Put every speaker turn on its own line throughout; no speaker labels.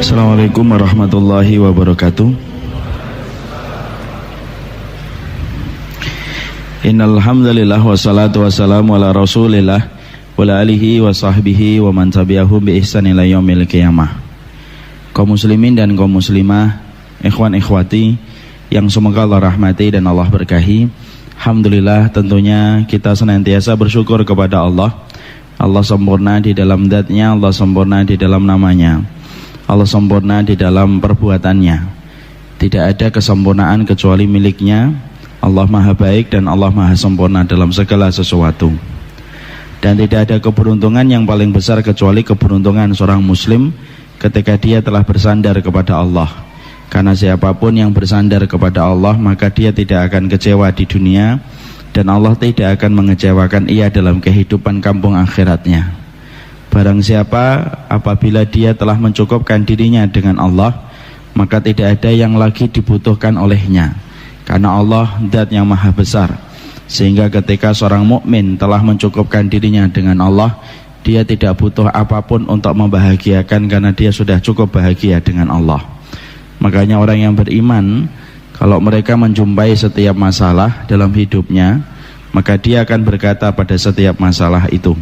Assalamualaikum warahmatullahi wabarakatuh. Innal hamdalillah wassalatu wassalamu ala Rasulillah wa ala alihi wa sahbihi wa man tabi'ahum bi ihsan ila yaumil qiyamah. Kaum muslimin dan kaum muslimah, ikhwan ikhwati yang semoga Allah rahmati dan Allah berkahi. Alhamdulillah, tentunya kita senantiasa bersyukur kepada Allah. Allah sempurna di dalam zat-Nya, Allah sempurna di dalam namanya, Allah sempurna di dalam perbuatannya. Tidak ada kesempurnaan kecuali miliknya. Allah maha baik dan Allah maha sempurna dalam segala sesuatu. Dan tidak ada keberuntungan yang paling besar kecuali keberuntungan seorang muslim ketika dia telah bersandar kepada Allah. Karena siapapun yang bersandar kepada Allah, maka dia tidak akan kecewa di dunia, dan Allah tidak akan mengecewakan ia dalam kehidupan kampung akhiratnya. Barang siapa apabila dia telah mencukupkan dirinya dengan Allah, maka tidak ada yang lagi dibutuhkan olehnya. Karena Allah zat yang maha besar, sehingga ketika seorang mukmin telah mencukupkan dirinya dengan Allah, dia tidak butuh apapun untuk membahagiakan, karena dia sudah cukup bahagia dengan Allah. Makanya orang yang beriman, kalau mereka menjumpai setiap masalah dalam hidupnya, maka dia akan berkata pada setiap masalah itu,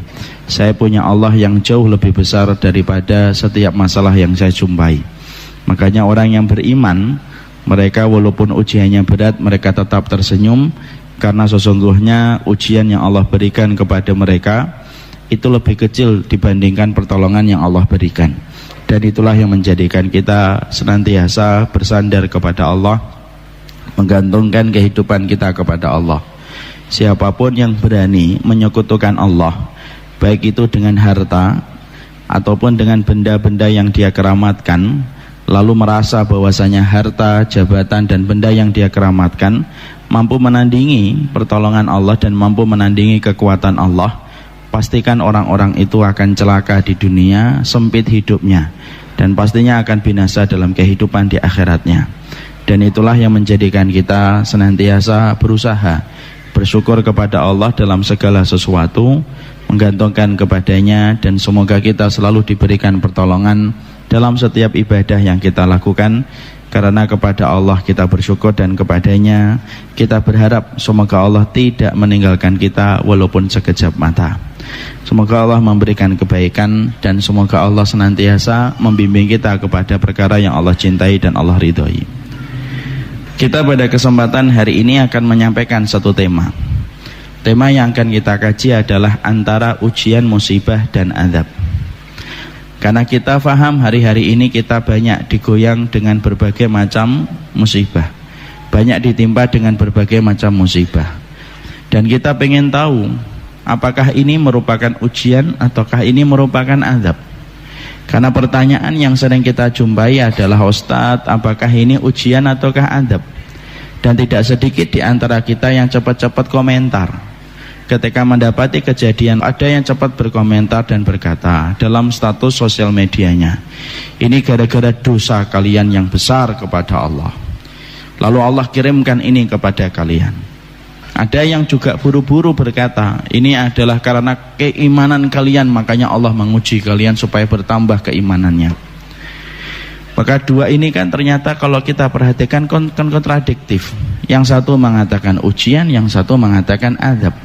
saya punya Allah yang jauh lebih besar daripada setiap masalah yang saya jumpai. Makanya orang yang beriman, mereka walaupun ujiannya berat, mereka tetap tersenyum, karena sesungguhnya ujian yang Allah berikan kepada mereka itu lebih kecil dibandingkan pertolongan yang Allah berikan. Dan itulah yang menjadikan kita senantiasa bersandar kepada Allah, menggantungkan kehidupan kita kepada Allah. Siapapun yang berani menyekutukan Allah, baik itu dengan harta ataupun dengan benda-benda yang dia keramatkan, lalu merasa bahwasanya harta, jabatan dan benda yang dia keramatkan mampu menandingi pertolongan Allah dan mampu menandingi kekuatan Allah, pastikan orang-orang itu akan celaka di dunia, sempit hidupnya, dan pastinya akan binasa dalam kehidupan di akhiratnya. Dan itulah yang menjadikan kita senantiasa berusaha bersyukur kepada Allah dalam segala sesuatu, menggantungkan kepadanya, dan semoga kita selalu diberikan pertolongan dalam setiap ibadah yang kita lakukan. Karena kepada Allah kita bersyukur dan kepadanya kita berharap semoga Allah tidak meninggalkan kita walaupun sekejap mata. Semoga Allah memberikan kebaikan dan semoga Allah senantiasa membimbing kita kepada perkara yang Allah cintai dan Allah ridhoi. Kita pada kesempatan hari ini akan menyampaikan satu tema. Tema yang akan kita kaji adalah antara ujian, musibah dan azab. Karena kita faham hari-hari ini kita banyak digoyang dengan berbagai macam musibah, banyak ditimpa dengan berbagai macam musibah. Dan kita pengen tahu, apakah ini merupakan ujian ataukah ini merupakan azab? Karena pertanyaan yang sering kita jumpai adalah, Ustadz, apakah ini ujian ataukah azab? Dan tidak sedikit di antara kita yang cepat-cepat komentar. Ketika mendapati kejadian, ada yang cepat berkomentar dan berkata dalam status sosial medianya, ini gara-gara dosa kalian yang besar kepada Allah, lalu Allah kirimkan ini kepada kalian. Ada yang juga buru-buru berkata, ini adalah karena keimanan kalian, makanya Allah menguji kalian supaya bertambah keimanannya. Maka dua ini kan ternyata kalau kita perhatikan kontradiktif. Yang satu mengatakan ujian, yang satu mengatakan azab.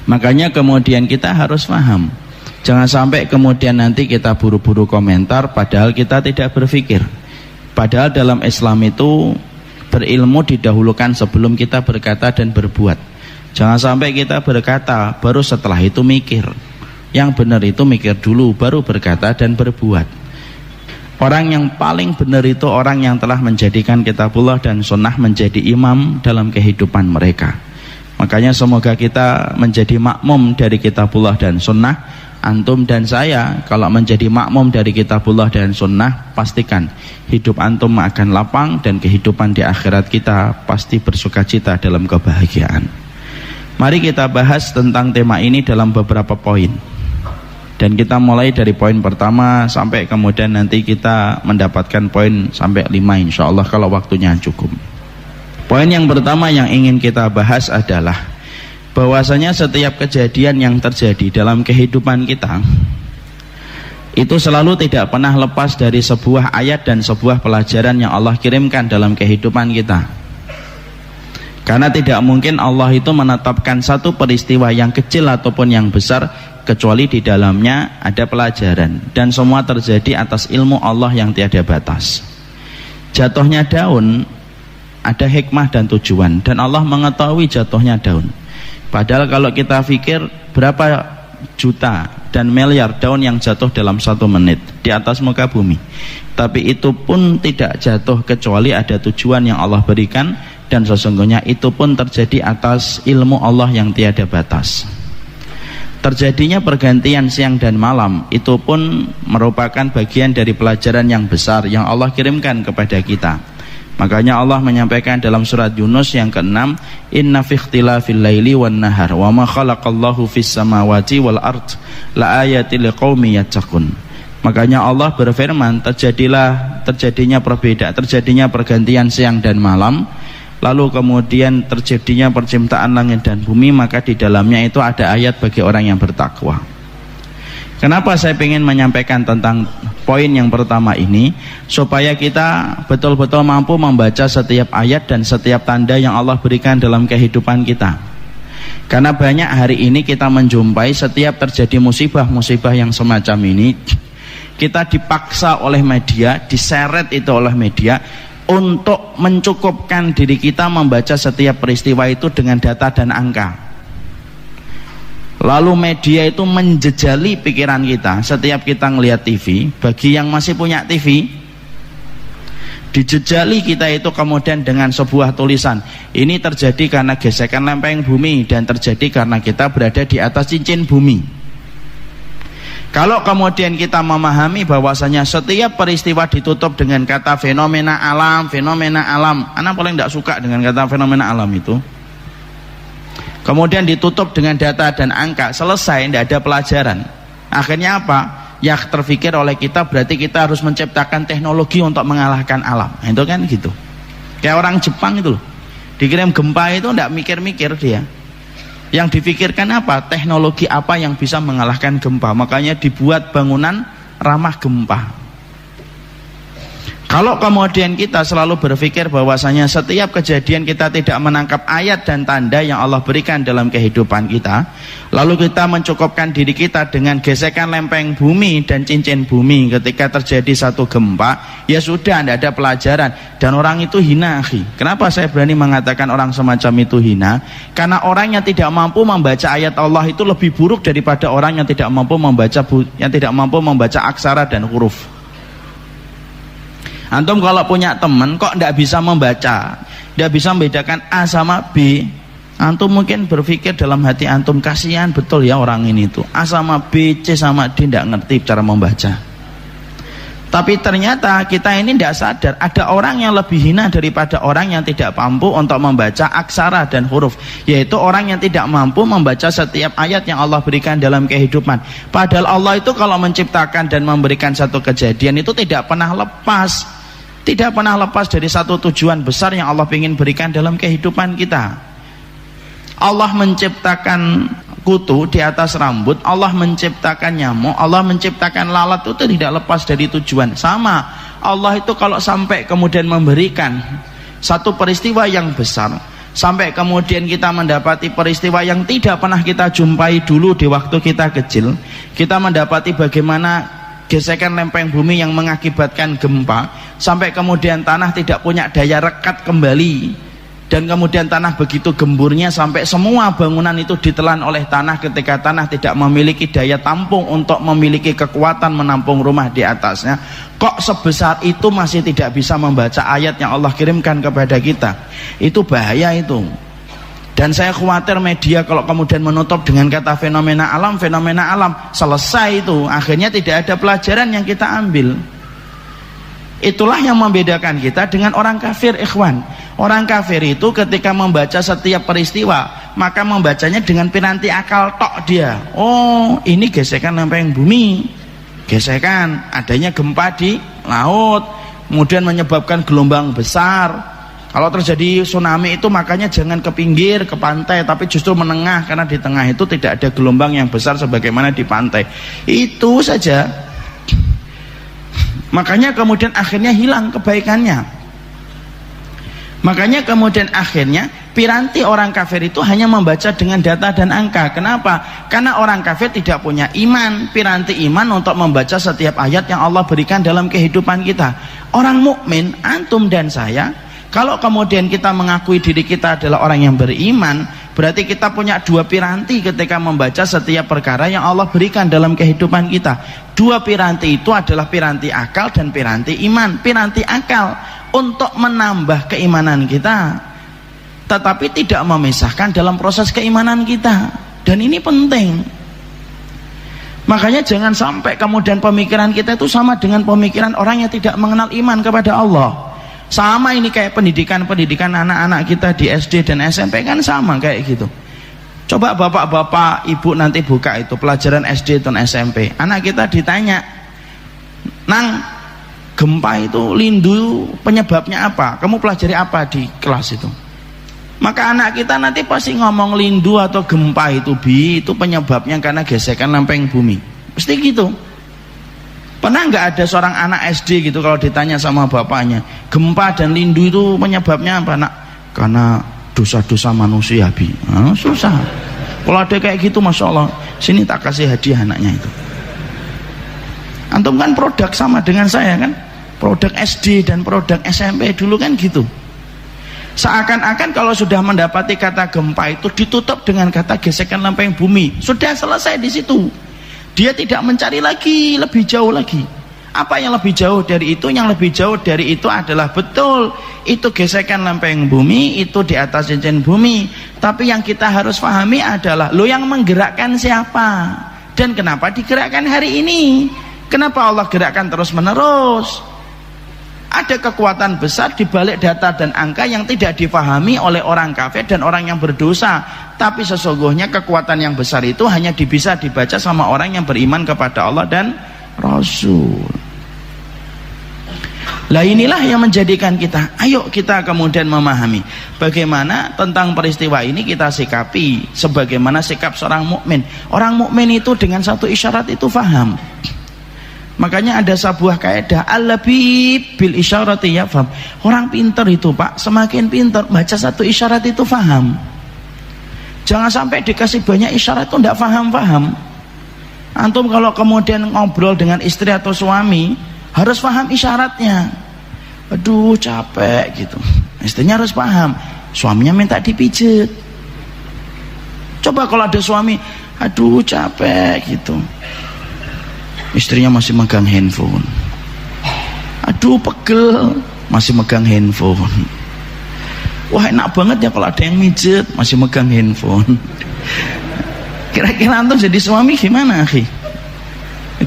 Makanya kemudian kita harus paham, jangan sampai kemudian nanti kita buru-buru komentar padahal kita tidak berpikir. Padahal dalam Islam itu berilmu didahulukan sebelum kita berkata dan berbuat. Jangan sampai kita berkata baru setelah itu mikir. Yang benar itu mikir dulu baru berkata dan berbuat. Orang yang paling benar itu orang yang telah menjadikan kitabullah dan sunnah menjadi imam dalam kehidupan mereka. Makanya semoga kita menjadi makmum dari kitabullah dan sunnah. Antum dan saya kalau menjadi makmum dari kitabullah dan sunnah, pastikan hidup antum akan lapang dan kehidupan di akhirat kita pasti bersukacita dalam kebahagiaan. Mari kita bahas tentang tema ini dalam beberapa poin. Dan kita mulai dari poin pertama sampai kemudian nanti kita mendapatkan poin sampai 5 insya Allah kalau waktunya cukup. Poin yang pertama yang ingin kita bahas adalah bahwasanya setiap kejadian yang terjadi dalam kehidupan kita itu selalu tidak pernah lepas dari sebuah ayat dan sebuah pelajaran yang Allah kirimkan dalam kehidupan kita. Karena tidak mungkin Allah itu menetapkan satu peristiwa yang kecil ataupun yang besar kecuali di dalamnya ada pelajaran, dan semua terjadi atas ilmu Allah yang tiada batas. Jatuhnya daun ada hikmah dan tujuan, dan Allah mengetahui jatuhnya daun. Padahal kalau kita pikir berapa juta dan miliar daun yang jatuh dalam 1 menit di atas muka bumi, tapi itu pun tidak jatuh kecuali ada tujuan yang Allah berikan, dan sesungguhnya itu pun terjadi atas ilmu Allah yang tiada batas. Terjadinya pergantian siang dan malam itu pun merupakan bagian dari pelajaran yang besar yang Allah kirimkan kepada kita. Makanya Allah menyampaikan dalam surat Yunus yang ke-6, inna fi ikhtilafil laili wan nahar wa ma khalaqallahu fis samawati wal ard la ayatil liqaumi yattaqun. Makanya Allah berfirman, terjadinya pergantian siang dan malam, lalu kemudian terjadinya penciptaan langit dan bumi, maka di dalamnya itu ada ayat bagi orang yang bertakwa. Kenapa saya ingin menyampaikan tentang poin yang pertama ini? Supaya kita betul-betul mampu membaca setiap ayat dan setiap tanda yang Allah berikan dalam kehidupan kita. Karena banyak hari ini kita menjumpai setiap terjadi musibah-musibah yang semacam ini, kita dipaksa oleh media, diseret itu oleh media untuk mencukupkan diri kita membaca setiap peristiwa itu dengan data dan angka. Lalu media itu menjejali pikiran kita. Setiap kita ngelihat TV, bagi yang masih punya TV, dijejali kita itu kemudian dengan sebuah tulisan, ini terjadi karena gesekan lempeng bumi, dan terjadi karena kita berada di atas cincin bumi. Kalau kemudian kita memahami bahwasanya setiap peristiwa ditutup dengan kata fenomena alam, anak paling tidak suka dengan kata fenomena alam itu. Kemudian ditutup dengan data dan angka, selesai, tidak ada pelajaran. Akhirnya apa? Yang terpikir oleh kita berarti kita harus menciptakan teknologi untuk mengalahkan alam. Nah, itu kan gitu. Kayak orang Jepang itu loh, dikirim gempa itu tidak mikir-mikir dia. Yang difikirkan apa? Teknologi apa yang bisa mengalahkan gempa. Makanya dibuat bangunan ramah gempa. Kalau kemudian kita selalu berpikir bahwasanya setiap kejadian kita tidak menangkap ayat dan tanda yang Allah berikan dalam kehidupan kita, lalu kita mencukupkan diri kita dengan gesekan lempeng bumi dan cincin bumi ketika terjadi satu gempa, ya sudah, tidak ada pelajaran, dan orang itu hina. Kenapa saya berani mengatakan orang semacam itu hina? Karena orang yang tidak mampu membaca ayat Allah itu lebih buruk daripada orang yang tidak mampu membaca aksara dan huruf. Antum kalau punya teman kok tidak bisa membaca, tidak bisa membedakan A sama B, antum mungkin berpikir dalam hati antum, kasihan betul ya orang ini tuh, A sama B, C sama D tidak ngerti cara membaca. Tapi ternyata kita ini tidak sadar ada orang yang lebih hina daripada orang yang tidak mampu untuk membaca aksara dan huruf, yaitu orang yang tidak mampu membaca setiap ayat yang Allah berikan dalam kehidupan. Padahal Allah itu kalau menciptakan dan memberikan satu kejadian itu tidak pernah lepas dari satu tujuan besar yang Allah ingin berikan dalam kehidupan kita. Allah menciptakan kutu di atas rambut, Allah menciptakan nyamuk, Allah menciptakan lalat, itu tidak lepas dari tujuan. Sama, Allah itu kalau sampai kemudian memberikan satu peristiwa yang besar, sampai kemudian kita mendapati peristiwa yang tidak pernah kita jumpai dulu di waktu kita kecil, kita mendapati bagaimana gesekan lempeng bumi yang mengakibatkan gempa, sampai kemudian tanah tidak punya daya rekat kembali, dan kemudian tanah begitu gemburnya sampai semua bangunan itu ditelan oleh tanah ketika tanah tidak memiliki daya tampung untuk memiliki kekuatan menampung rumah di atasnya. Kok sebesar itu masih tidak bisa membaca ayat yang Allah kirimkan kepada kita? Itu bahaya itu. Dan saya khawatir media kalau kemudian menutup dengan kata fenomena alam, selesai itu, akhirnya tidak ada pelajaran yang kita ambil. Itulah yang membedakan kita dengan orang kafir, ikhwan. Orang kafir itu ketika membaca setiap peristiwa, maka membacanya dengan piranti akal tok dia. Oh, ini gesekan lempeng bumi, gesekan, adanya gempa di laut, kemudian menyebabkan gelombang besar. Kalau terjadi tsunami itu makanya jangan ke pinggir, ke pantai, tapi justru menengah, karena di tengah itu tidak ada gelombang yang besar sebagaimana di pantai. Itu saja. Makanya kemudian akhirnya hilang kebaikannya. Makanya kemudian akhirnya piranti orang kafir itu hanya membaca dengan data dan angka. Kenapa? Karena orang kafir tidak punya iman, piranti iman untuk membaca setiap ayat yang Allah berikan dalam kehidupan kita. Orang mukmin, antum dan saya, kalau kemudian kita mengakui diri kita adalah orang yang beriman, berarti kita punya dua piranti ketika membaca setiap perkara yang Allah berikan dalam kehidupan kita. Dua piranti itu adalah piranti akal dan piranti iman. Piranti akal untuk menambah keimanan kita, tetapi tidak memisahkan dalam proses keimanan kita. Dan ini penting. Makanya jangan sampai kemudian pemikiran kita itu sama dengan pemikiran orang yang tidak mengenal iman kepada Allah. Sama ini kayak pendidikan anak-anak kita di SD dan SMP kan sama kayak gitu. Coba bapak-bapak, ibu nanti buka itu pelajaran SD dan SMP. Anak kita ditanya, "Nang, gempa itu lindu penyebabnya apa? Kamu pelajari apa di kelas itu?" Maka anak kita nanti pasti ngomong lindu atau gempa itu itu penyebabnya karena gesekan lempeng bumi. Pasti gitu. Pernah nggak ada seorang anak SD gitu kalau ditanya sama bapaknya, gempa dan lindu itu penyebabnya apa, nak? Karena dosa-dosa manusia, Bi. Nah, susah. Kalau ada kayak gitu, Masya Allah, sini tak kasih hadiah anaknya itu. Antum kan produk sama dengan saya kan, produk SD dan produk SMP dulu kan gitu. Seakan-akan kalau sudah mendapati kata gempa itu ditutup dengan kata gesekan lempeng bumi, sudah selesai di situ. Dia tidak mencari lagi lebih jauh lagi. Apa yang lebih jauh dari itu? Yang lebih jauh dari itu adalah betul itu gesekan lempeng bumi, itu di atas cincin bumi. Tapi yang kita harus pahami adalah, lo yang menggerakkan siapa dan kenapa digerakkan hari ini? Kenapa Allah gerakkan terus menerus? Ada kekuatan besar di balik data dan angka yang tidak difahami oleh orang kafir dan orang yang berdosa. Tapi sesungguhnya kekuatan yang besar itu hanya bisa dibaca sama orang yang beriman kepada Allah dan Rasul. Lah inilah yang menjadikan kita, ayo kita kemudian memahami bagaimana tentang peristiwa ini kita sikapi sebagaimana sikap seorang mukmin. Orang mukmin itu dengan satu isyarat itu faham. Makanya ada sebuah kaidah, al-labib bil isyarati yafham. Orang pintar itu, Pak, semakin pintar baca satu isyarat itu faham. Jangan sampai dikasih banyak isyarat itu tidak faham-faham. Antum kalau kemudian ngobrol dengan istri atau suami harus paham isyaratnya. Aduh capek gitu, istrinya harus paham, suaminya minta dipijet. Coba kalau ada suami, aduh capek gitu, istrinya masih megang handphone. Aduh pegel, masih megang handphone. Wah enak banget ya kalau ada yang mijet masih megang handphone. Kira-kira antum jadi suami gimana, akhi?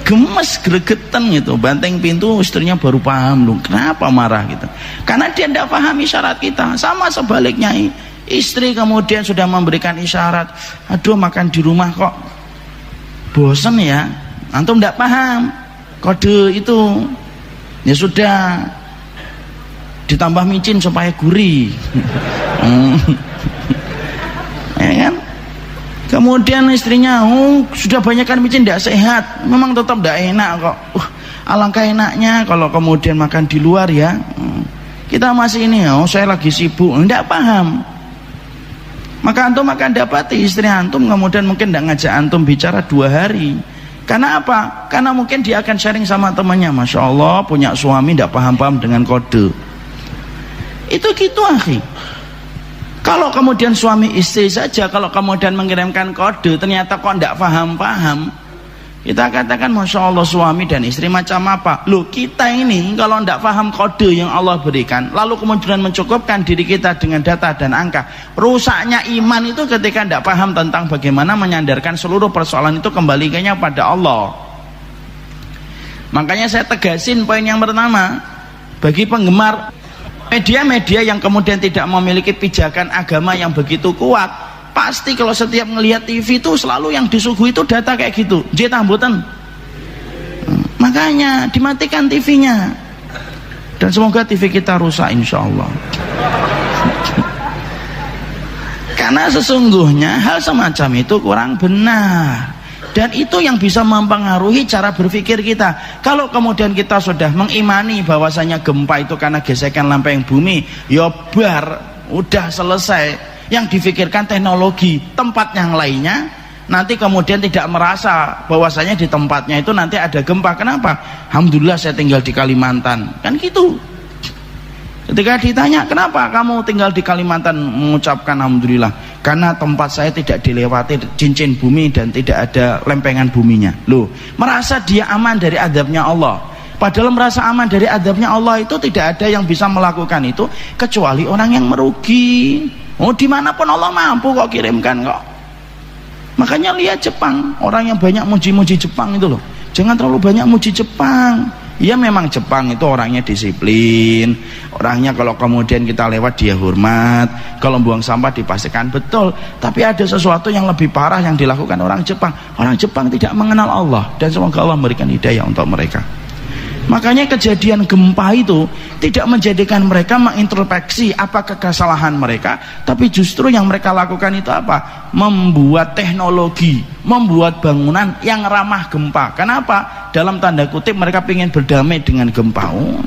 Gemes, gregetan gitu, banteng pintu, istrinya baru paham loh kenapa marah gitu, karena dia tidak paham isyarat kita. Sama sebaliknya, istri kemudian sudah memberikan isyarat, aduh makan di rumah kok bosen ya, antum tidak paham kode itu, ya sudah ditambah micin supaya gurih. Ya kan? Kemudian istrinya, sudah banyak kan micin tidak sehat, memang tetap tidak enak kok. Alangkah enaknya kalau kemudian makan di luar ya. Kita masih ini, saya lagi sibuk, tidak paham. Maka antum akan dapati istri antum kemudian mungkin tidak ngajak antum bicara 2 hari. Karena apa? Karena mungkin dia akan sharing sama temannya, Masya Allah punya suami tidak paham-paham dengan kode. Itu gitu, akhi. Kalau kemudian suami istri saja kalau kemudian mengirimkan kode ternyata kok tidak paham-paham, kita katakan Masya Allah suami dan istri macam apa. Loh kita ini kalau tidak paham kode yang Allah berikan lalu kemudian mencukupkan diri kita dengan data dan angka, rusaknya iman itu ketika tidak paham tentang bagaimana menyandarkan seluruh persoalan itu kembalikannya pada Allah. Makanya saya tegasin poin yang pertama, bagi penggemar media-media yang kemudian tidak memiliki pijakan agama yang begitu kuat, pasti kalau setiap melihat TV itu selalu yang disuguhi itu data kayak gitu. Tambutan. Makanya dimatikan TV-nya. Dan semoga TV kita rusak insya Allah. Karena sesungguhnya hal semacam itu kurang benar. Dan itu yang bisa mempengaruhi cara berpikir kita. Kalau kemudian kita sudah mengimani bahwasanya gempa itu karena gesekan lempeng bumi, ya bar, udah selesai. Yang difikirkan teknologi, tempat yang lainnya, nanti kemudian tidak merasa bahwasanya di tempatnya itu nanti ada gempa. Kenapa? Alhamdulillah saya tinggal di Kalimantan, kan gitu. Ketika ditanya kenapa kamu tinggal di Kalimantan, mengucapkan alhamdulillah karena tempat saya tidak dilewati cincin bumi dan tidak ada lempengan buminya. Loh, merasa dia aman dari azabnya Allah. Padahal merasa aman dari azabnya Allah itu tidak ada yang bisa melakukan itu kecuali orang yang merugi. Oh, dimanapun Allah mampu kok kirimkan kok. Makanya lihat Jepang, orang yang banyak muji-muji Jepang itu loh. Jangan terlalu banyak muji Jepang. Ya memang Jepang itu orangnya disiplin, orangnya kalau kemudian kita lewat dia hormat, kalau buang sampah dipastikan betul. Tapi ada sesuatu yang lebih parah yang dilakukan orang Jepang. Orang Jepang tidak mengenal Allah, dan semoga Allah memberikan hidayah untuk mereka. Makanya kejadian gempa itu tidak menjadikan mereka mengintrospeksi apa kesalahan mereka, tapi justru yang mereka lakukan itu apa? Membuat teknologi, membuat bangunan yang ramah gempa. Kenapa? Dalam tanda kutip mereka ingin berdamai dengan gempa. Oh,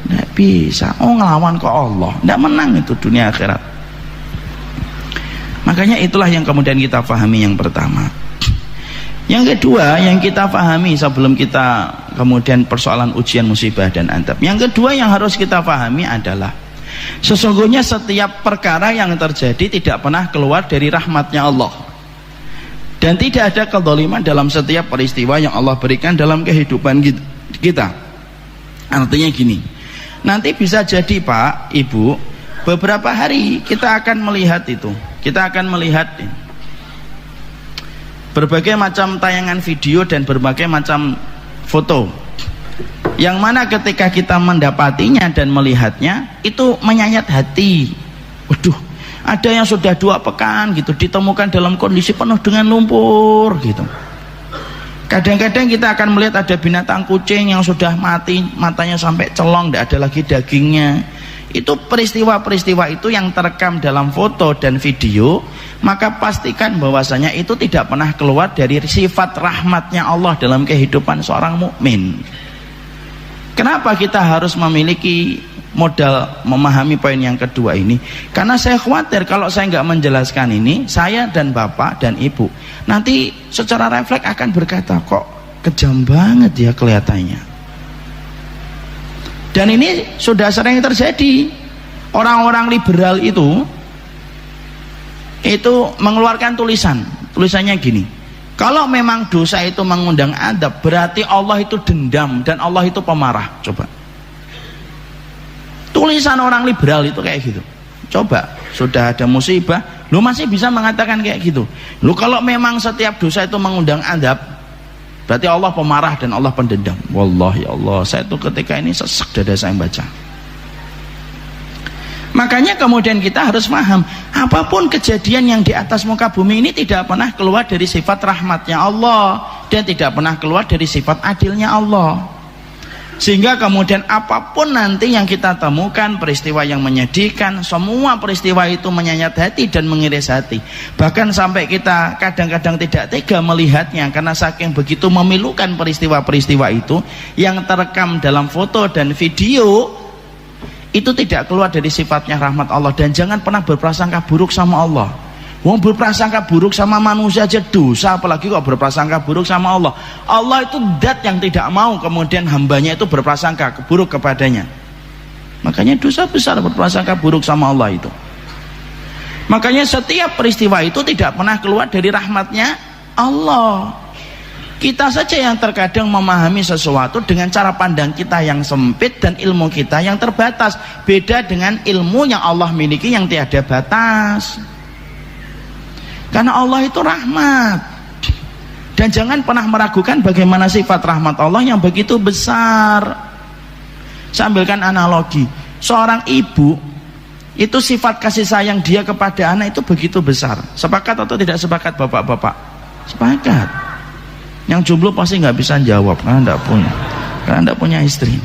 tidak bisa. Oh, ngelawan ke Allah, tidak menang itu dunia akhirat. Makanya itulah yang kemudian kita pahami yang pertama. Yang kedua yang kita pahami sebelum kita kemudian persoalan ujian, musibah dan adab. Yang kedua yang harus kita pahami adalah sesungguhnya setiap perkara yang terjadi tidak pernah keluar dari rahmatnya Allah. Dan tidak ada kezaliman dalam setiap peristiwa yang Allah berikan dalam kehidupan kita. Artinya gini, nanti bisa jadi Pak, Ibu, beberapa hari kita akan melihat itu. Kita akan melihat berbagai macam tayangan video dan berbagai macam foto yang mana ketika kita mendapatinya dan melihatnya itu menyayat hati. Waduh, ada yang sudah 2 pekan gitu ditemukan dalam kondisi penuh dengan lumpur gitu. Kadang-kadang kita akan melihat ada binatang kucing yang sudah mati, matanya sampai celong, tidak ada lagi dagingnya. Itu peristiwa-peristiwa itu yang terekam dalam foto dan video, maka pastikan bahwasanya itu tidak pernah keluar dari sifat rahmatnya Allah dalam kehidupan seorang mukmin. Kenapa kita harus memiliki modal memahami poin yang kedua ini? Karena saya khawatir kalau saya nggak menjelaskan ini, saya dan bapak dan ibu nanti secara refleks akan berkata, kok kejam banget ya kelihatannya. Dan ini sudah sering terjadi. Orang-orang liberal itu mengeluarkan tulisannya gini, kalau memang dosa itu mengundang adab, berarti Allah itu dendam dan Allah itu pemarah. Coba tulisan orang liberal itu kayak gitu. Coba, sudah ada musibah lu masih bisa mengatakan kayak gitu. Lu kalau memang setiap dosa itu mengundang adab, berarti Allah pemarah dan Allah pendendam. Wallahi Allah, saya tuh ketika ini sesek dada saya baca. Makanya kemudian kita harus paham, apapun kejadian yang di atas muka bumi ini tidak pernah keluar dari sifat rahmatnya Allah dan tidak pernah keluar dari sifat adilnya Allah. Sehingga kemudian apapun nanti yang kita temukan, peristiwa yang menyedihkan, semua peristiwa itu menyayat hati dan mengiris hati. Bahkan sampai kita kadang-kadang tidak tega melihatnya karena saking begitu memilukan peristiwa-peristiwa itu yang terekam dalam foto dan video, itu tidak keluar dari sifatnya rahmat Allah. Dan jangan pernah berprasangka buruk sama Allah. Wong berprasangka buruk sama manusia aja dosa, apalagi kok berprasangka buruk sama Allah. Allah itu zat yang tidak mau kemudian hambanya itu berprasangka buruk kepadanya. Makanya dosa besar berprasangka buruk sama Allah itu. Makanya setiap peristiwa itu tidak pernah keluar dari rahmatnya Allah. Kita saja yang terkadang memahami sesuatu dengan cara pandang kita yang sempit dan ilmu kita yang terbatas. Beda dengan ilmu yang Allah miliki yang tiada batas. Karena Allah itu rahmat. Dan jangan pernah meragukan bagaimana sifat rahmat Allah yang begitu besar. Saya ambilkan analogi. Seorang ibu itu sifat kasih sayang dia kepada anak itu begitu besar. Sepakat atau tidak sepakat bapak-bapak? Sepakat. Yang jomblo pasti nggak bisa jawab karena nggak punya istri.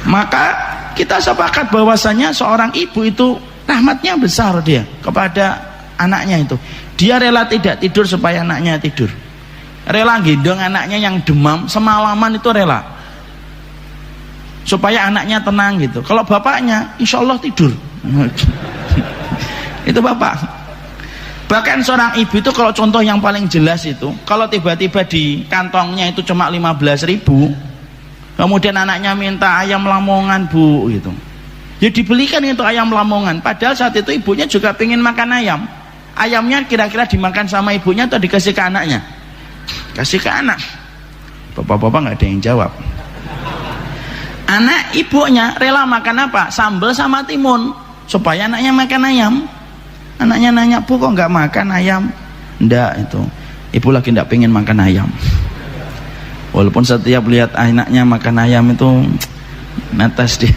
Maka kita sepakat bahwasanya seorang ibu itu rahmatnya besar dia kepada anaknya itu. Dia rela tidak tidur supaya anaknya tidur, rela gendong anaknya yang demam semalaman, itu rela supaya anaknya tenang gitu. Kalau bapaknya insya Allah tidur itu bapak. Bahkan seorang ibu itu, kalau contoh yang paling jelas itu, kalau tiba-tiba di kantongnya itu cuma 15.000, kemudian anaknya minta ayam lamongan bu gitu, ya dibelikan itu ayam lamongan, padahal saat itu ibunya juga pengen makan ayam. Ayamnya kira-kira dimakan sama ibunya atau dikasih ke anaknya? Kasih ke anak. Bapak-bapak nggak ada yang jawab. Anak ibunya rela makan apa? Sambal sama timun supaya anaknya makan ayam. Anaknya nanya, bu kok nggak makan ayam? Ndak, itu ibu lagi ndak pengen makan ayam. Walaupun setiap lihat anaknya makan ayam itu netes dia.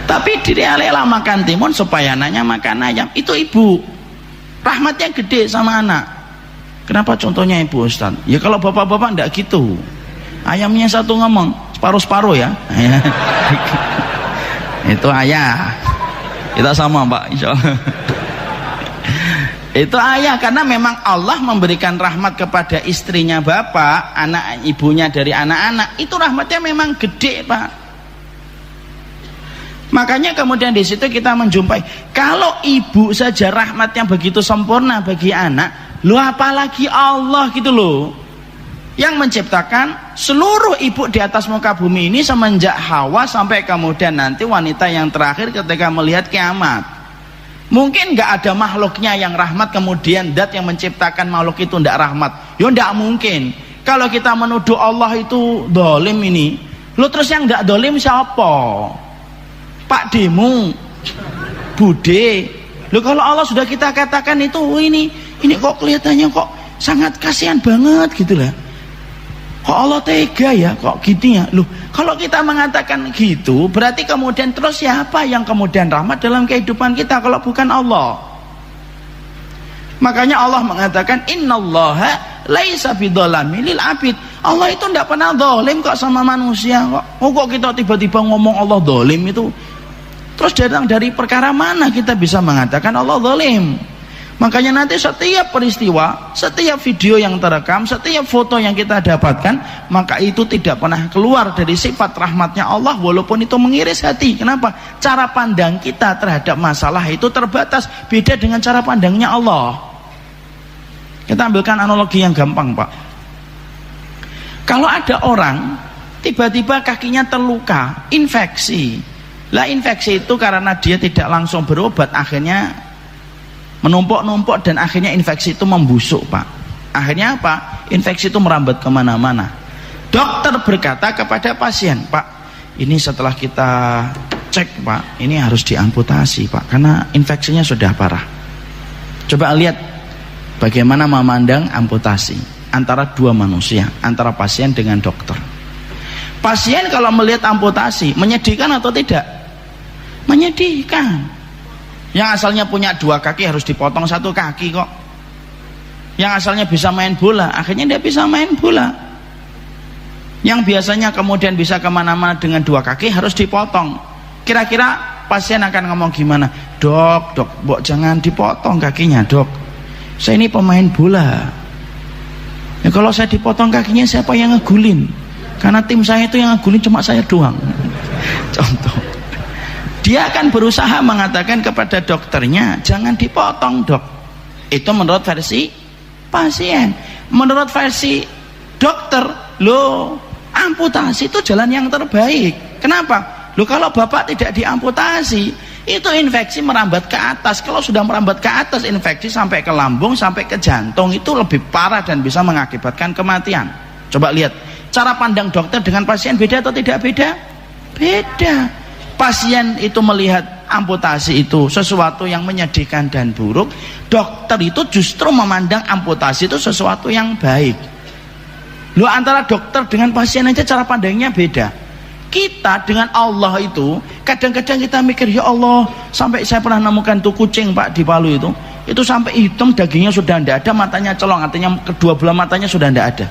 Tapi dia rela makan timun supaya anaknya makan ayam. Itu ibu, rahmatnya gede sama anak. Kenapa contohnya ibu Ustaz? Ya kalau bapak-bapak ndak gitu. Ayamnya satu ngomong, separuh-separuh ya. Itu ayah. Kita sama Pak, insya Allah. Itu ayah, karena memang Allah memberikan rahmat kepada istrinya bapak, anak ibunya dari anak-anak, itu rahmatnya memang gede Pak. Makanya kemudian di situ kita menjumpai, kalau ibu saja rahmatnya begitu sempurna bagi anak, lu apalagi Allah gitu loh, yang menciptakan seluruh ibu di atas muka bumi ini semenjak Hawa sampai kemudian nanti wanita yang terakhir ketika melihat kiamat. Mungkin nggak ada makhluknya yang rahmat kemudian dat yang menciptakan makhluk itu ndak rahmat. Ya ndak mungkin. Kalau kita menuduh Allah itu dolim ini, lu terus yang ndak dolim siapa? Pak Demu, Bude. Loh, kalau Allah sudah kita katakan itu ini kok kelihatannya kok sangat kasihan banget gitu lah. Kok Allah tega ya, kok gitu ya. Loh, kalau kita mengatakan gitu, berarti kemudian terus siapa yang kemudian rahmat dalam kehidupan kita kalau bukan Allah? Makanya Allah mengatakan innallaha laisa bidzalami lil abid. Allah itu tidak pernah zalim kok sama manusia kok. Oh, kok kita tiba-tiba ngomong Allah zalim itu? Terus datang dari perkara mana kita bisa mengatakan Allah zalim? Makanya nanti setiap peristiwa, setiap video yang terekam, setiap foto yang kita dapatkan, maka itu tidak pernah keluar dari sifat rahmatnya Allah, walaupun itu mengiris hati. Kenapa? Cara pandang kita terhadap masalah itu terbatas, beda dengan cara pandangnya Allah. Kita ambilkan analogi yang gampang Pak. Kalau ada orang tiba-tiba kakinya terluka, infeksi. Lah infeksi itu karena dia tidak langsung berobat, akhirnya menumpuk-numpuk dan akhirnya infeksi itu membusuk Pak. Akhirnya apa? Infeksi itu merambat kemana-mana. Dokter berkata kepada pasien, Pak, ini setelah kita cek Pak, ini harus diamputasi Pak, karena infeksinya sudah parah. Coba lihat bagaimana memandang amputasi antara dua manusia, antara pasien dengan dokter. Pasien kalau melihat amputasi menyedihkan atau tidak? Menyedihkan. Yang asalnya punya dua kaki harus dipotong satu kaki kok. Yang asalnya bisa main bola, akhirnya dia bisa main bola. Yang biasanya kemudian bisa kemana-mana dengan dua kaki harus dipotong. Kira-kira pasien akan ngomong gimana? Dok, jangan dipotong kakinya dok, saya ini pemain bola. Ya kalau saya dipotong kakinya siapa yang ngegulin? Karena tim saya itu yang ngegulin cuma saya doang. Contoh, dia akan berusaha mengatakan kepada dokternya, jangan dipotong dok. Itu menurut versi pasien. Menurut versi dokter, lo amputasi itu jalan yang terbaik. Kenapa? Lo kalau bapak tidak diamputasi, itu infeksi merambat ke atas. Kalau sudah merambat ke atas, infeksi sampai ke lambung, sampai ke jantung, itu lebih parah dan bisa mengakibatkan kematian. Coba lihat, cara pandang dokter dengan pasien beda atau tidak beda? Beda. Pasien itu melihat amputasi itu sesuatu yang menyedihkan dan buruk, dokter itu justru memandang amputasi itu sesuatu yang baik. Loh, antara dokter dengan pasien aja cara pandangnya beda. Kita dengan Allah itu kadang-kadang kita mikir, ya Allah, sampai saya pernah nemukan tuh kucing Pak di Palu itu sampai hitam, dagingnya sudah tidak ada, matanya colong, artinya kedua belah matanya sudah tidak ada.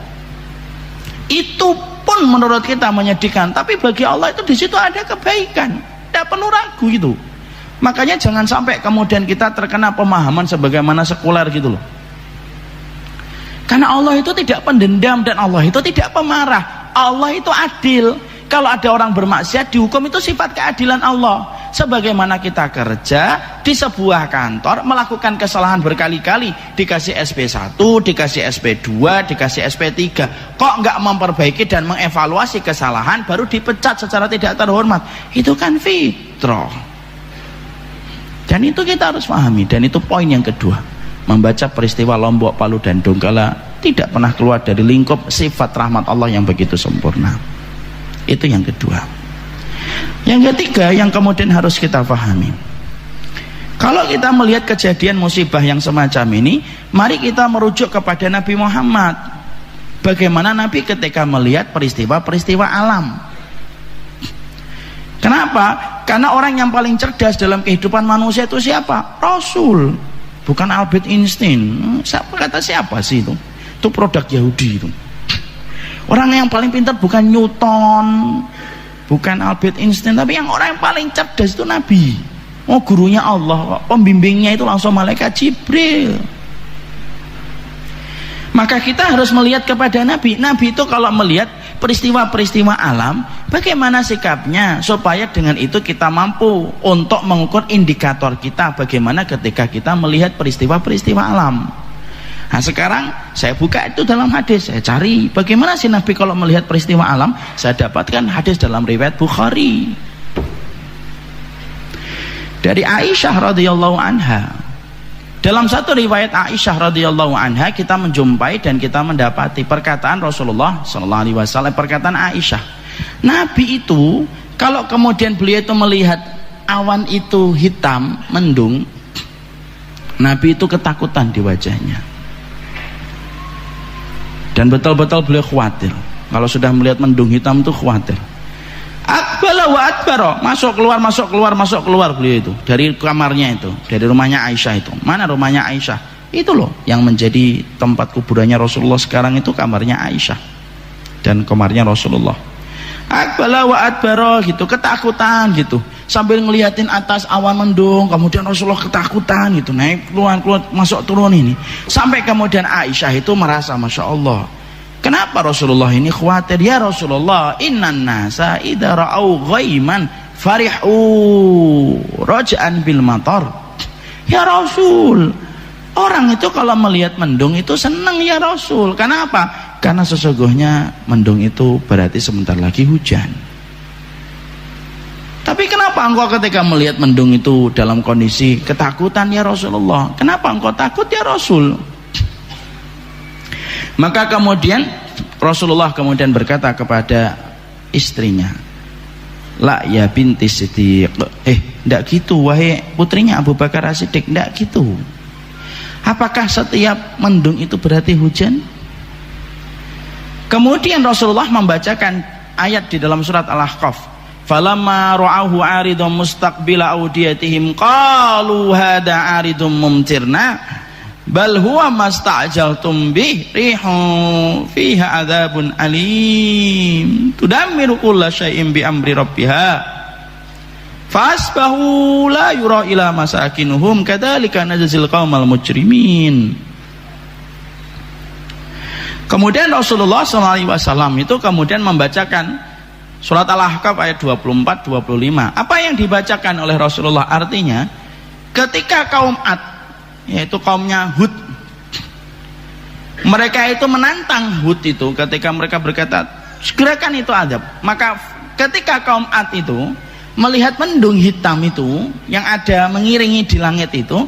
Itu pun menurut kita menyedihkan, tapi bagi Allah itu di situ ada kebaikan, tidak perlu ragu itu. Makanya jangan sampai kemudian kita terkena pemahaman sebagaimana sekuler gitu loh. Karena Allah itu tidak pendendam dan Allah itu tidak pemarah. Allah itu adil. Kalau ada orang bermaksiat dihukum, itu sifat keadilan Allah. Sebagaimana kita kerja di sebuah kantor melakukan kesalahan berkali-kali, dikasih SP1, dikasih SP2, dikasih SP3, kok nggak memperbaiki dan mengevaluasi kesalahan, baru dipecat secara tidak terhormat. Itu kan fitrah. Dan itu kita harus pahami. Dan itu poin yang kedua, membaca peristiwa Lombok, Palu dan Donggala tidak pernah keluar dari lingkup sifat rahmat Allah yang begitu sempurna. Itu yang kedua. Yang ketiga yang kemudian harus kita pahami, kalau kita melihat kejadian musibah yang semacam ini, mari kita merujuk kepada Nabi Muhammad. Bagaimana Nabi ketika melihat peristiwa-peristiwa alam. Kenapa? Karena orang yang paling cerdas dalam kehidupan manusia itu siapa? Rasul, bukan Albert Einstein. Kata siapa sih itu? Itu produk Yahudi itu. Orang yang paling pintar bukan Newton, bukan Albert Einstein, tapi orang yang paling cerdas itu Nabi. Oh, gurunya Allah, pembimbingnya itu langsung malaikat Jibril. Maka kita harus melihat kepada Nabi. Nabi itu kalau melihat peristiwa-peristiwa alam, bagaimana sikapnya, supaya dengan itu kita mampu untuk mengukur indikator kita bagaimana ketika kita melihat peristiwa-peristiwa alam. Nah sekarang saya buka itu dalam hadis, saya cari bagaimana sih Nabi kalau melihat peristiwa alam. Saya dapatkan hadis dalam riwayat Bukhari dari Aisyah radhiyallahu anha. Dalam satu riwayat Aisyah radhiyallahu anha kita menjumpai dan kita mendapati perkataan Rasulullah sallallahu alaihi wasallam, perkataan Aisyah. Nabi itu kalau kemudian beliau itu melihat awan itu hitam mendung, Nabi itu ketakutan di wajahnya. Dan betul-betul beliau khawatir. Kalau sudah melihat mendung hitam itu khawatir. Akbala wa adbara, masuk keluar beliau itu dari kamarnya itu, dari rumahnya Aisyah itu. Mana rumahnya Aisyah? Itu loh yang menjadi tempat kuburannya Rasulullah sekarang, itu kamarnya Aisyah dan kamarnya Rasulullah. Akbala wa adbara gitu, ketakutan gitu. Sambil ngeliatin atas awan mendung, kemudian Rasulullah ketakutan gitu, naik keluar masuk turun ini. Sampai kemudian Aisyah itu merasa, Masya Allah, kenapa Rasulullah ini khawatir? Ya Rasulullah, innan nasa idza ra'au ghaiman farihu raja'an bil matar. Ya Rasul, orang itu kalau melihat mendung itu senang ya Rasul. Kenapa? Karena sesungguhnya mendung itu berarti sebentar lagi hujan. Tapi kenapa engkau ketika melihat mendung itu dalam kondisi ketakutan ya Rasulullah? Kenapa engkau takut ya Rasul? Maka kemudian Rasulullah kemudian berkata kepada istrinya, la ya binti Siddiq, enggak gitu wahai putrinya Abu Bakar As-Siddiq, enggak gitu. Apakah setiap mendung itu berarti hujan? Kemudian Rasulullah membacakan ayat di dalam surat Al-Ahqaf, falamma ra'ahu 'aridun mustaqbila awdiyatihim qalu hadza 'aridun mumtirna bal huwa masta'jaltum bih rihun fiha adzabun alim tudammiru kulla syai'in bi amri rabbiha fasbahu la yura ila masakinuhum kadzalika najzil qaumal mujrimin. Kemudian Rasulullah SAW itu kemudian membacakan surat Al-Ahqaf ayat 24-25. Apa yang dibacakan oleh Rasulullah? Artinya ketika kaum Ad, yaitu kaumnya Hud, mereka itu menantang Hud itu ketika mereka berkata segerakan itu azab. Maka ketika kaum Ad itu melihat mendung hitam itu yang ada mengiringi di langit itu,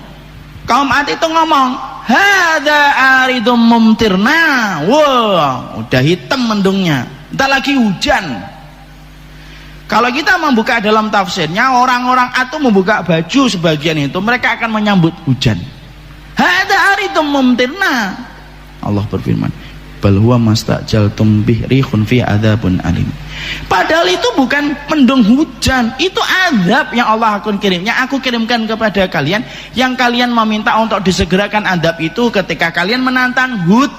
kaum Ad itu ngomong, hadza aridum mumtirna. Wah, udah hitam mendungnya, entar lagi hujan. Kalau kita membuka dalam tafsirnya, orang-orang Ad membuka baju sebagian itu, mereka akan menyambut hujan. Hadza aridum mumtirna. Allah berfirman, bal huwa mastajaltum bih rihun fi adzabun alim. Padahal itu bukan mendung hujan, itu azab yang Allah akan kirim, yang aku kirimkan kepada kalian, yang kalian meminta untuk disegerakan azab itu ketika kalian menantang Hud,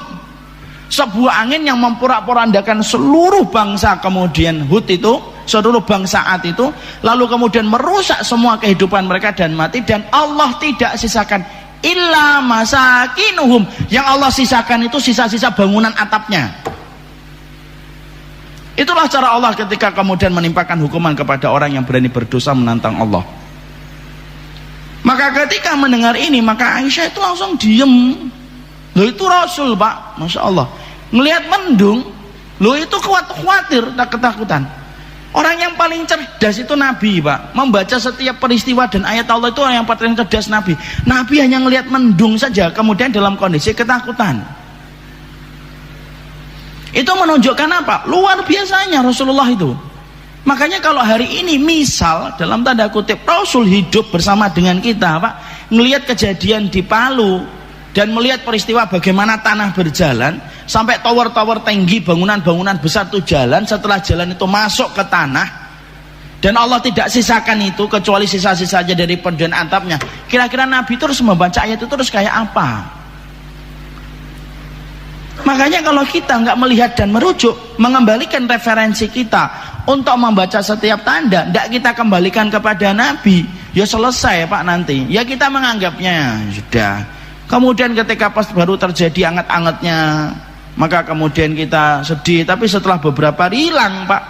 sebuah angin yang memporak-porandakan seluruh bangsa. Kemudian Hud itu seluruh bangsa saat itu, lalu kemudian merusak semua kehidupan mereka dan mati, dan Allah tidak sisakan illa masakinuhum, yang Allah sisakan itu sisa-sisa bangunan atapnya. Itulah cara Allah ketika kemudian menimpakan hukuman kepada orang yang berani berdosa menantang Allah. Maka ketika mendengar ini, maka Aisyah itu langsung diem. Loh, itu Rasul, Pak, Masya Allah, ngelihat mendung, loh itu khawatir, tak ketakutan. Orang yang paling cerdas itu Nabi, Pak, membaca setiap peristiwa dan ayat Allah itu orang yang paling cerdas Nabi. Nabi hanya ngelihat mendung saja, kemudian dalam kondisi ketakutan. Itu menunjukkan apa? Luar biasanya Rasulullah itu. Makanya kalau hari ini misal dalam tanda kutip Rasul hidup bersama dengan kita, Pak, ngelihat kejadian di Palu dan melihat peristiwa bagaimana tanah berjalan sampai tower-tower tinggi, bangunan-bangunan besar itu jalan, setelah jalan itu masuk ke tanah dan Allah tidak sisakan itu kecuali sisa-sisa saja dari pendian atapnya. Kira-kira Nabi terus membaca ayat itu terus kayak apa? Makanya kalau kita nggak melihat dan merujuk, mengembalikan referensi kita untuk membaca setiap tanda, tidak kita kembalikan kepada Nabi, ya selesai, Pak, nanti ya kita menganggapnya sudah. Kemudian ketika pas baru terjadi anget-angetnya, maka kemudian kita sedih, tapi setelah beberapa hari hilang, Pak.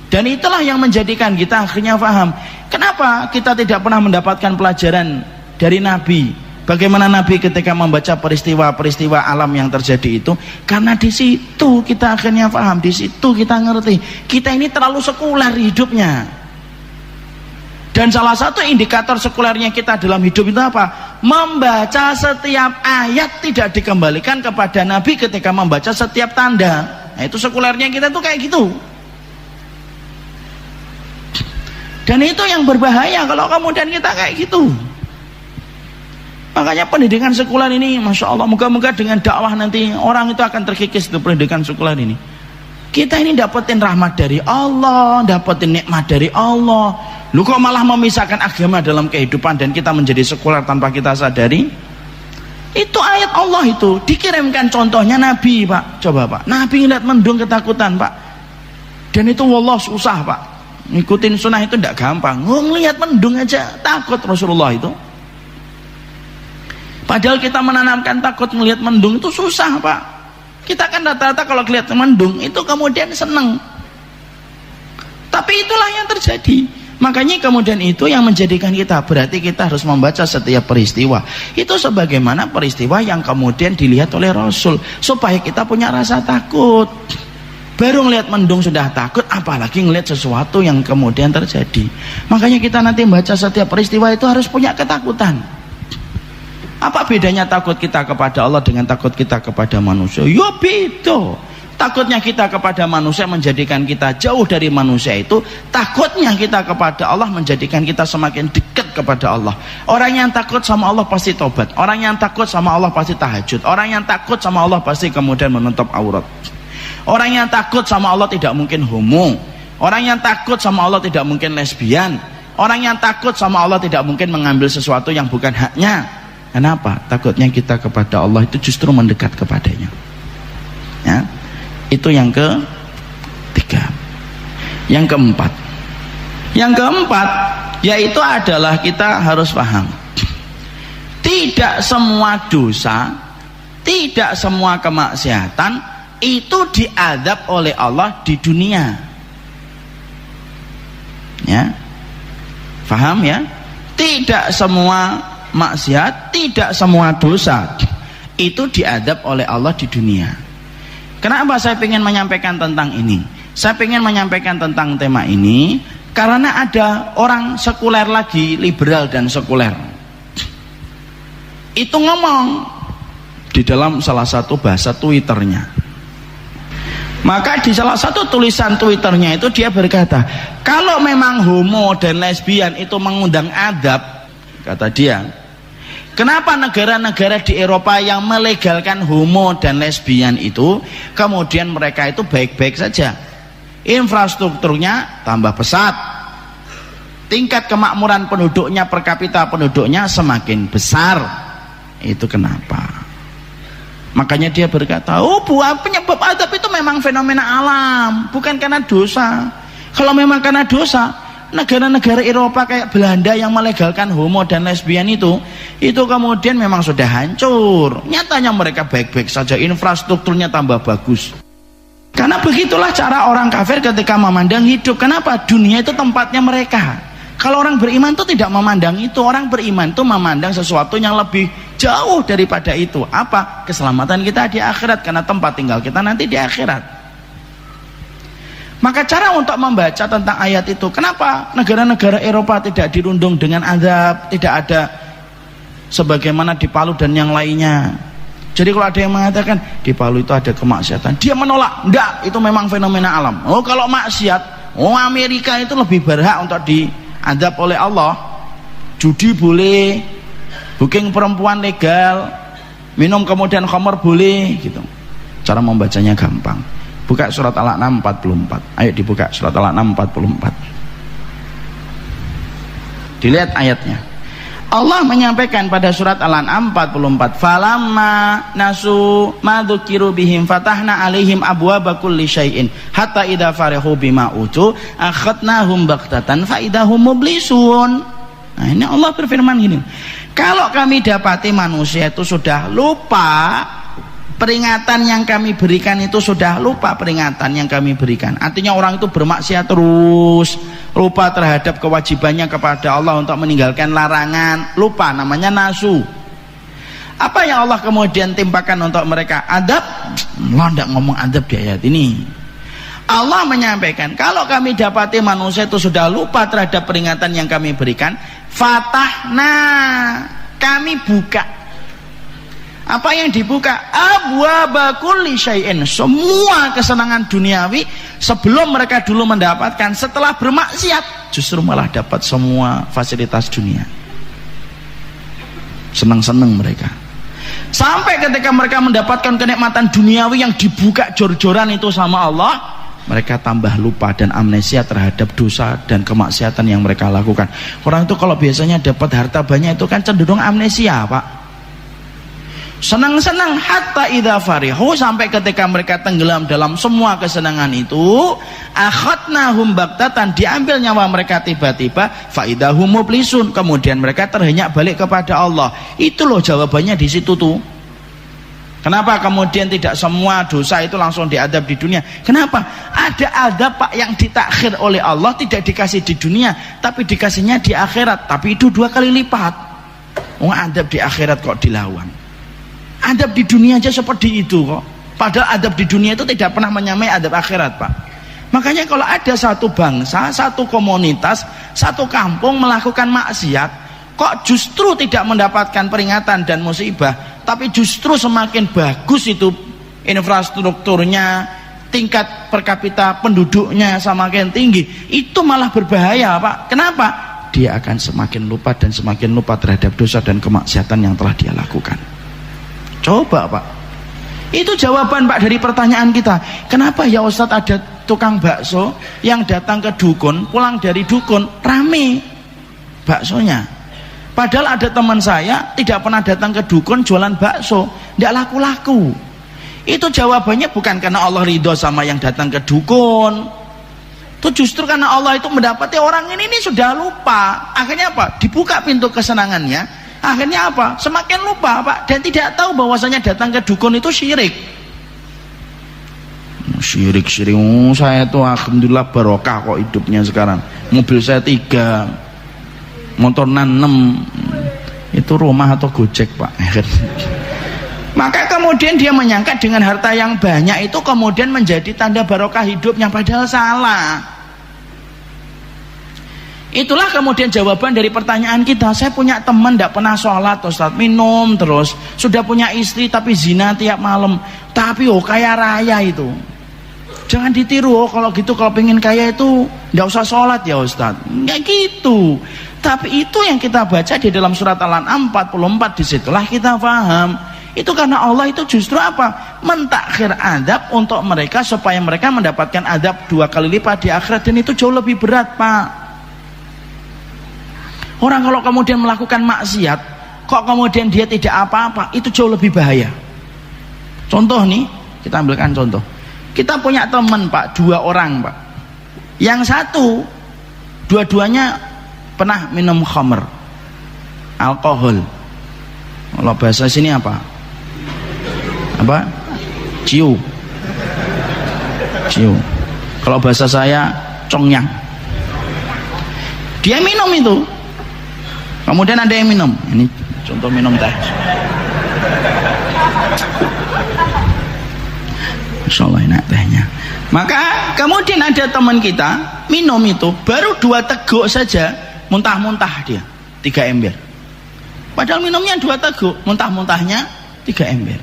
Dan itulah yang menjadikan kita akhirnya paham kenapa kita tidak pernah mendapatkan pelajaran dari Nabi. Bagaimana Nabi ketika membaca peristiwa-peristiwa alam yang terjadi itu, karena di situ kita akhirnya paham, di situ kita ngerti kita ini terlalu sekuler hidupnya. Dan salah satu indikator sekulernya kita dalam hidup itu apa? Membaca setiap ayat tidak dikembalikan kepada Nabi ketika membaca setiap tanda. Nah, itu sekulernya kita tuh kayak gitu. Dan itu yang berbahaya kalau kemudian kita kayak gitu. Makanya pendidikan sekuler ini, Masya Allah, moga-moga dengan dakwah nanti orang itu akan terkikis dari pendidikan sekuler ini. Kita ini dapetin rahmat dari Allah, dapetin nikmat dari Allah. Lu kok malah memisahkan agama dalam kehidupan dan kita menjadi sekuler tanpa kita sadari? Itu ayat Allah itu dikirimkan contohnya Nabi, Pak. Coba, Pak, Nabi ngeliat mendung ketakutan, Pak. Dan itu wallah susah, Pak. Ngikutin sunnah itu tidak gampang. Ngeliat mendung aja takut Rasulullah itu. Padahal kita menanamkan takut melihat mendung itu susah, Pak. Kita kan rata-rata kalau lihat mendung itu kemudian seneng. Tapi itulah yang terjadi. Makanya kemudian itu yang menjadikan kita, berarti kita harus membaca setiap peristiwa itu sebagaimana peristiwa yang kemudian dilihat oleh Rasul, supaya kita punya rasa takut. Baru ngelihat mendung sudah takut, apalagi ngelihat sesuatu yang kemudian terjadi. Makanya kita nanti membaca setiap peristiwa itu harus punya ketakutan. Apa bedanya takut kita kepada Allah dengan takut kita kepada manusia? Ya beda. Takutnya kita kepada manusia menjadikan kita jauh dari manusia itu, takutnya kita kepada Allah menjadikan kita semakin dekat kepada Allah. Orang yang takut sama Allah pasti tobat, orang yang takut sama Allah pasti tahajud, orang yang takut sama Allah pasti kemudian menutup aurat. Orang yang takut sama Allah tidak mungkin homo, orang yang takut sama Allah tidak mungkin lesbian, orang yang takut sama Allah tidak mungkin mengambil sesuatu yang bukan haknya. Kenapa? Takutnya kita kepada Allah itu justru mendekat kepadanya. Ya. Itu yang ketiga. Yang keempat yaitu adalah kita harus paham, tidak semua dosa, tidak semua kemaksiatan itu diazab oleh Allah di dunia. Ya, paham ya? Tidak semua maksiat, tidak semua dosa itu diazab oleh Allah di dunia. Kenapa saya ingin menyampaikan tentang ini? Saya ingin menyampaikan tentang tema ini karena ada orang sekuler lagi, liberal dan sekuler. Itu ngomong di dalam salah satu bahasa Twitternya. Maka di salah satu tulisan Twitternya itu dia berkata, kalau memang homo dan lesbian itu mengundang adab, kata dia, kenapa negara-negara di Eropa yang melegalkan homo dan lesbian itu kemudian mereka itu baik-baik saja, infrastrukturnya tambah pesat, tingkat kemakmuran penduduknya per kapita penduduknya semakin besar? Itu kenapa? Makanya dia berkata, oh, penyebab adab itu memang fenomena alam, bukan karena dosa. Kalau memang karena dosa, negara-negara Eropa kayak Belanda yang melegalkan homo dan lesbian itu kemudian memang sudah hancur. Nyatanya mereka baik-baik saja, infrastrukturnya tambah bagus. Karena begitulah cara orang kafir ketika memandang hidup. Kenapa? Dunia itu tempatnya mereka. Kalau orang beriman itu tidak memandang itu. Orang beriman itu memandang sesuatu yang lebih jauh daripada itu. Apa? Keselamatan kita di akhirat, karena tempat tinggal kita nanti di akhirat. Maka cara untuk membaca tentang ayat itu, kenapa negara-negara Eropa tidak dirundung dengan azab, tidak ada sebagaimana di Palu dan yang lainnya. Jadi kalau ada yang mengatakan di Palu itu ada kemaksiatan, dia menolak. Enggak, itu memang fenomena alam. Oh, kalau maksiat, Amerika itu lebih berhak untuk diadab oleh Allah. Judi boleh, booking perempuan legal, minum kemudian khamar boleh, gitu. Cara membacanya gampang. Buka surat Al-An'am 44. Ayo dibuka surat Al-An'am 44. Dilihat ayatnya. Allah menyampaikan pada surat Al-An'am 44, falamma nasu ma dzukiru bihim fatahna alaihim abwaaba kulli syai'in hatta idza farihu bima utu akhadnahum baghtatan fa idahum mublisun. Nah, ini Allah berfirman gini, kalau kami dapati manusia itu sudah lupa peringatan yang kami berikan, itu sudah lupa peringatan yang kami berikan. Artinya orang itu bermaksiat terus, lupa terhadap kewajibannya kepada Allah untuk meninggalkan larangan, lupa, namanya nasu. Apa yang Allah kemudian timpakan untuk mereka? Adab. Allah tidak ngomong adab di ayat ini. Allah menyampaikan, kalau kami dapati manusia itu sudah lupa terhadap peringatan yang kami berikan, fatahna, kami buka. Apa yang dibuka? Abwaaba kulli syai'in, semua kesenangan duniawi sebelum mereka dulu mendapatkan, setelah bermaksiat justru malah dapat semua fasilitas dunia. Senang-senang mereka. Sampai ketika mereka mendapatkan kenikmatan duniawi yang dibuka jor-joran itu sama Allah, mereka tambah lupa dan amnesia terhadap dosa dan kemaksiatan yang mereka lakukan. Orang itu kalau biasanya dapat harta banyak itu kan cenderung amnesia, Pak. Senang-senang hatta idza farihu, sampai ketika mereka tenggelam dalam semua kesenangan itu, akhadnahum baghtatan, diambil nyawa mereka tiba-tiba, fa idahum mublisun, kemudian mereka terhenyak balik kepada Allah. Itu loh jawabannya di situ tuh. Kenapa kemudian tidak semua dosa itu langsung diadab di dunia? Kenapa? Ada adab, Pak, yang ditakhir oleh Allah, tidak dikasih di dunia tapi dikasihnya di akhirat, tapi itu 2 kali lipat. Adab di akhirat kok dilawan. Adab di dunia aja seperti itu kok. Padahal adab di dunia itu tidak pernah menyamai adab akhirat, Pak. Makanya kalau ada satu bangsa, satu komunitas, satu kampung melakukan maksiat, kok justru tidak mendapatkan peringatan dan musibah, tapi justru semakin bagus itu infrastrukturnya, tingkat per kapita penduduknya semakin tinggi, itu malah berbahaya, Pak. Kenapa? Dia akan semakin lupa dan semakin lupa terhadap dosa dan kemaksiatan yang telah dia lakukan. Coba, Pak, itu jawaban, Pak, dari pertanyaan kita. Kenapa ya Ustadz ada tukang bakso yang datang ke dukun, pulang dari dukun rame baksonya, padahal ada teman saya tidak pernah datang ke dukun jualan bakso, tidak laku-laku. Itu jawabannya bukan karena Allah ridho sama yang datang ke dukun, itu justru karena Allah itu mendapati orang ini sudah lupa. Akhirnya apa? Dibuka pintu kesenangannya. Akhirnya apa? Semakin lupa, Pak, dan tidak tahu bahwasanya datang ke dukun itu syirik. Syirik. Saya tuh alhamdulillah barokah kok hidupnya sekarang. Mobil saya 3, motor 6. Itu rumah atau Gojek, Pak. Maka kemudian dia menyangka dengan harta yang banyak itu kemudian menjadi tanda barokah hidupnya, padahal salah. Itulah kemudian jawaban dari pertanyaan kita. Saya punya teman tidak pernah sholat, Ustaz, minum terus, sudah punya istri tapi zina tiap malam, tapi kaya raya itu. Jangan ditiru, kalau gitu, kalau pengen kaya itu tidak usah sholat ya Ustaz. Enggak gitu. Tapi itu yang kita baca di dalam surat Al-An'am 44, disitulah kita paham. Itu karena Allah itu justru apa? Mentakhir adab untuk mereka supaya mereka mendapatkan adab 2 kali lipat di akhirat, dan itu jauh lebih berat, Pak. Orang kalau kemudian melakukan maksiat, kok kemudian dia tidak apa-apa, itu jauh lebih bahaya. Contoh nih, kita ambilkan contoh. Kita punya teman, Pak, 2 orang, Pak. Yang satu dua-duanya pernah minum khamr, alkohol. Kalau bahasa sini apa? Ciu. Kalau bahasa saya congyang. Dia minum itu, kemudian ada yang minum. Ini contoh minum teh. Insya Allah enak tehnya. Maka kemudian ada teman kita minum itu, baru 2 teguk saja muntah-muntah dia 3 ember. Padahal minumnya 2 teguk, muntah-muntahnya 3 ember.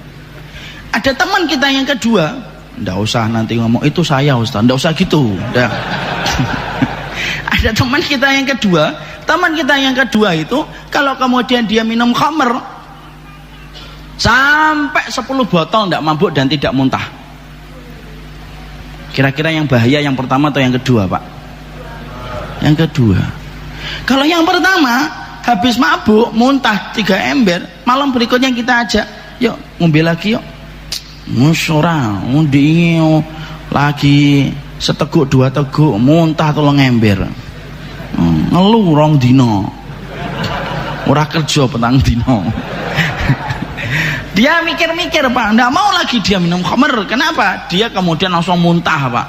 Ada teman kita yang kedua, ndak usah nanti ngomong itu saya Ustaz, ndak usah gitu. Ada teman kita yang kedua itu kalau kemudian dia minum khamr sampai 10 botol ndak mabuk dan tidak muntah. Kira-kira yang bahaya yang pertama atau yang kedua, Pak? Yang kedua. Kalau yang pertama habis mabuk muntah 3 ember, malam berikutnya kita ajak, yuk ngombe lagi yuk. Musyora undi lagi seteguk 2 teguk muntah 3 ember. Ngelu rong dino. Ora kerja petang dino. Dia mikir-mikir, Pak, nggak mau lagi dia minum khamr. Kenapa? Dia kemudian langsung muntah, Pak.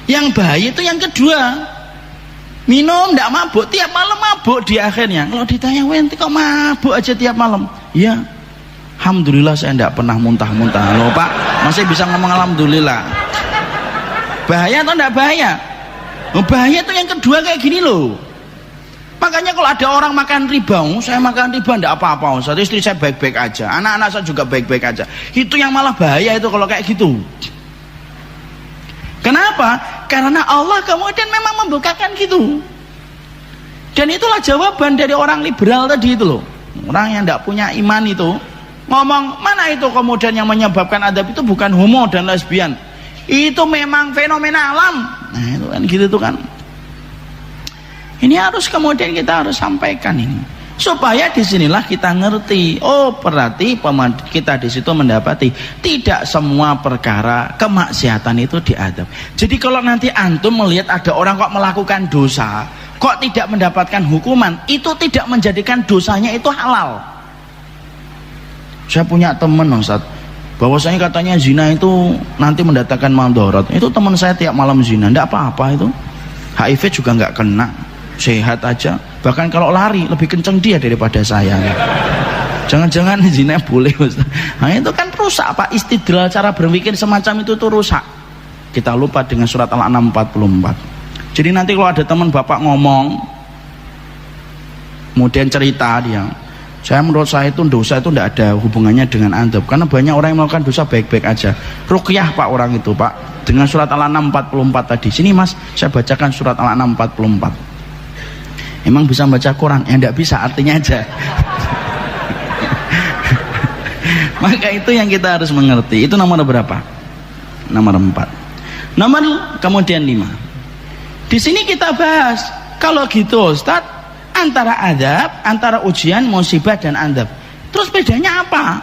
Yang bahaya itu yang kedua. Minum nggak mabuk, tiap malam mabuk di akhirnya. Kalau ditanya, "Wenti kok mabuk aja tiap malam?" Ya, alhamdulillah saya nggak pernah muntah-muntah. Loh, Pak, masih bisa ngomong alhamdulillah. Bahaya atau nggak bahaya? Bahaya itu yang kedua kayak gini loh. Makanya kalau ada orang makan riba, saya makan riba enggak apa-apa, Ustaz, istri saya baik-baik aja, anak-anak saya juga baik-baik aja. Itu yang malah bahaya itu kalau kayak gitu. Kenapa? Karena Allah kemudian memang membukakan gitu. Dan itulah jawaban dari orang liberal tadi itu loh. Orang yang enggak punya iman itu ngomong, mana itu kemudian yang menyebabkan adab itu bukan homo dan lesbian. Itu memang fenomena alam. Nah, itu kan gitu tuh kan. Ini harus kemudian kita harus sampaikan ini supaya disinilah kita ngerti. Oh, berarti kita di situ mendapati tidak semua perkara kemaksiatan itu diadab. Jadi kalau nanti antum melihat ada orang kok melakukan dosa kok tidak mendapatkan hukuman, itu tidak menjadikan dosanya itu halal. Saya punya teman, Ustaz, bahwasanya katanya zina itu nanti mendatangkan mandorot. Itu teman saya tiap malam zina, enggak apa-apa itu. HIV juga enggak kena, sehat aja, bahkan kalau lari lebih kenceng dia daripada saya. Jangan-jangan zina boleh, Ustaz. Nah, itu kan rusak, Pak. Istidlal cara berpikir semacam itu tuh rusak. Kita lupa dengan surat Al-An'am 44. Jadi nanti kalau ada teman bapak ngomong kemudian cerita dia, menurut saya itu dosa itu tidak ada hubungannya dengan adab, karena banyak orang yang melakukan dosa baik-baik aja. Ruqyah, Pak, orang itu, Pak, dengan surat Al-An'am 44 tadi. Sini, Mas, saya bacakan surat Al-An'am 44. Emang bisa baca Quran? Ya enggak bisa, artinya aja. Maka itu yang kita harus mengerti. Itu nomor berapa? Nomor 4. Nomor kemudian 5. Di sini kita bahas, kalau gitu Ustaz, antara adab, antara ujian, musibah dan adab. Terus bedanya apa?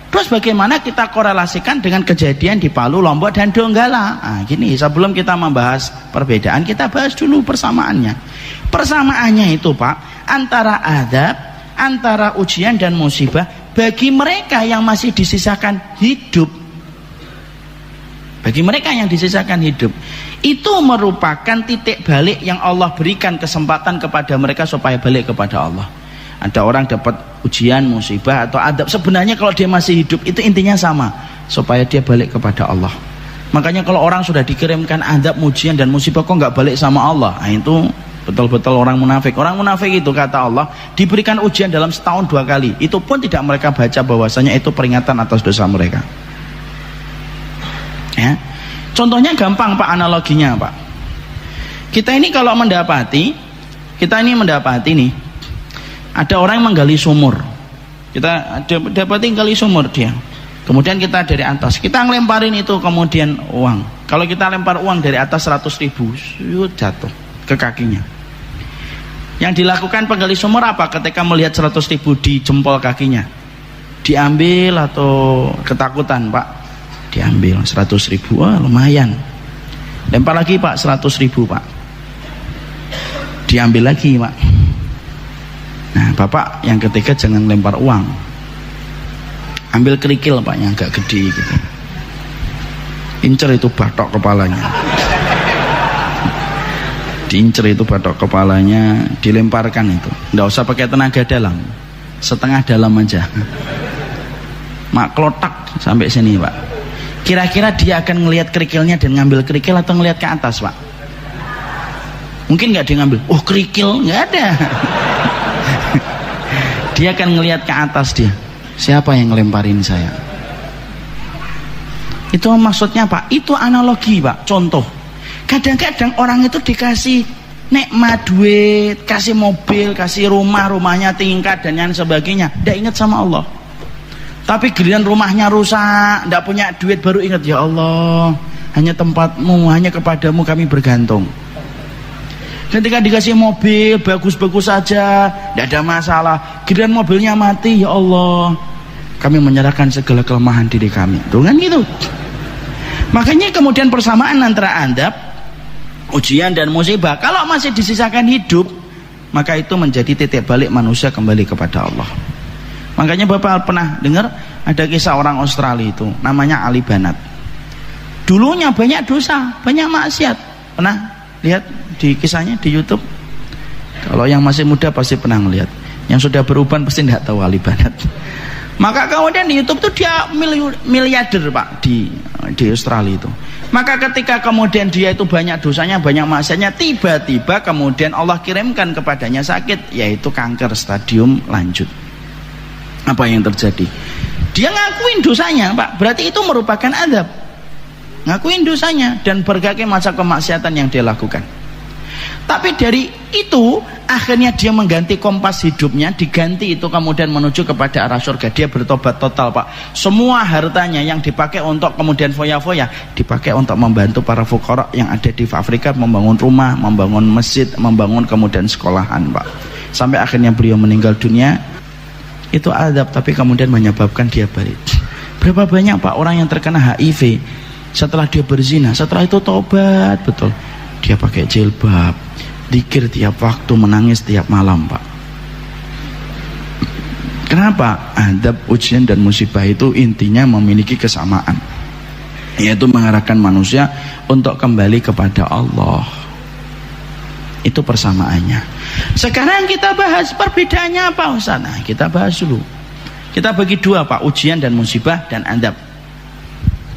Terus bagaimana kita korelasikan dengan kejadian di Palu, Lombok dan Donggala? Nah, gini, sebelum kita membahas perbedaan, kita bahas dulu persamaannya. Persamaannya itu, Pak, antara adab, antara ujian dan musibah bagi mereka yang masih disisakan hidup. Bagi mereka yang disisakan hidup, itu merupakan titik balik yang Allah berikan kesempatan kepada mereka supaya balik kepada Allah. Ada orang dapat ujian, musibah atau adab, sebenarnya kalau dia masih hidup itu intinya sama, supaya dia balik kepada Allah. Makanya kalau orang sudah dikirimkan adab, ujian dan musibah kok nggak balik sama Allah, nah itu betul-betul orang munafik. Orang munafik itu, kata Allah, diberikan ujian dalam setahun 2 kali, itu pun tidak mereka baca bahwasanya itu peringatan atas dosa mereka. Ya. Contohnya gampang, Pak, analoginya, Pak. Kita ini mendapati nih, ada orang yang menggali sumur. Kita dapati gali sumur dia. Kemudian kita dari atas, kita ngelemparin itu kemudian uang. Kalau kita lempar uang dari atas 100.000, jatuh ke kakinya. Yang dilakukan penggali sumur apa ketika melihat 100.000 di jempol kakinya? Diambil atau ketakutan, Pak? Diambil 100.000, wah lumayan. Lempar lagi Pak, 100.000 Pak. Diambil lagi Pak. Nah Bapak yang ketiga jangan lempar uang, ambil kerikil Pak yang agak gede gitu, incer itu batok kepalanya, diincer itu batok kepalanya, dilemparkan itu, nggak usah pakai tenaga dalam, setengah dalam aja, mak klotak sampai sini Pak. Kira-kira dia akan ngelihat kerikilnya dan ngambil kerikil atau ngelihat ke atas Pak? Mungkin nggak dia ngambil, oh kerikil, nggak ada. Dia akan ngelihat ke atas dia, siapa yang ngelemparin saya? Itu maksudnya Pak, itu analogi Pak, contoh. Kadang-kadang orang itu dikasih nikmat, duit, kasih mobil, kasih rumah, rumahnya tingkat dan yang sebagainya, tidak ingat sama Allah. Tapi giliran rumahnya rusak, tidak punya duit, baru ingat, ya Allah, hanya tempatmu, hanya kepadamu kami bergantung. Ketika dikasih mobil bagus-bagus saja, tidak ada masalah, giliran mobilnya mati, ya Allah, kami menyerahkan segala kelemahan diri kami. Tuh kan gitu. Makanya kemudian persamaan antara adab, ujian dan musibah, kalau masih disisakan hidup, maka itu menjadi titik balik manusia kembali kepada Allah. Makanya Bapak pernah dengar ada kisah orang Australia itu, namanya Ali Banat. Dulunya banyak dosa, banyak maksiat. Pernah lihat di kisahnya di YouTube? Kalau yang masih muda pasti pernah melihat, yang sudah beruban pasti tidak tahu Ali Banat. Maka kemudian di YouTube tuh dia miliarder Pak di Australia itu. Maka ketika kemudian dia itu banyak dosanya, banyak maksiatnya, tiba-tiba kemudian Allah kirimkan kepadanya sakit, yaitu kanker stadium lanjut. Apa yang terjadi? Dia ngakuin dosanya Pak, berarti itu merupakan azab. Ngakuin dosanya dan berbagai macam kemaksiatan yang dia lakukan. Tapi dari itu akhirnya dia mengganti kompas hidupnya, diganti itu kemudian menuju kepada arah surga. Dia bertobat total Pak. Semua hartanya yang dipakai untuk kemudian foya-foya dipakai untuk membantu para fuqara yang ada di Afrika, membangun rumah, membangun masjid, membangun kemudian sekolahan Pak. Sampai akhirnya beliau meninggal dunia. Itu adab, tapi kemudian menyebabkan dia balik. Berapa banyak Pak orang yang terkena HIV setelah dia berzina, setelah itu tobat betul, dia pakai jilbab, zikir tiap waktu, menangis tiap malam Pak. Kenapa? Adab, ujian dan musibah itu intinya memiliki kesamaan, yaitu mengarahkan manusia untuk kembali kepada Allah. Itu persamaannya. Sekarang kita bahas perbedaannya apa Ustaz? Nah, kita bahas dulu. Kita bagi dua Pak, ujian dan musibah dan adab.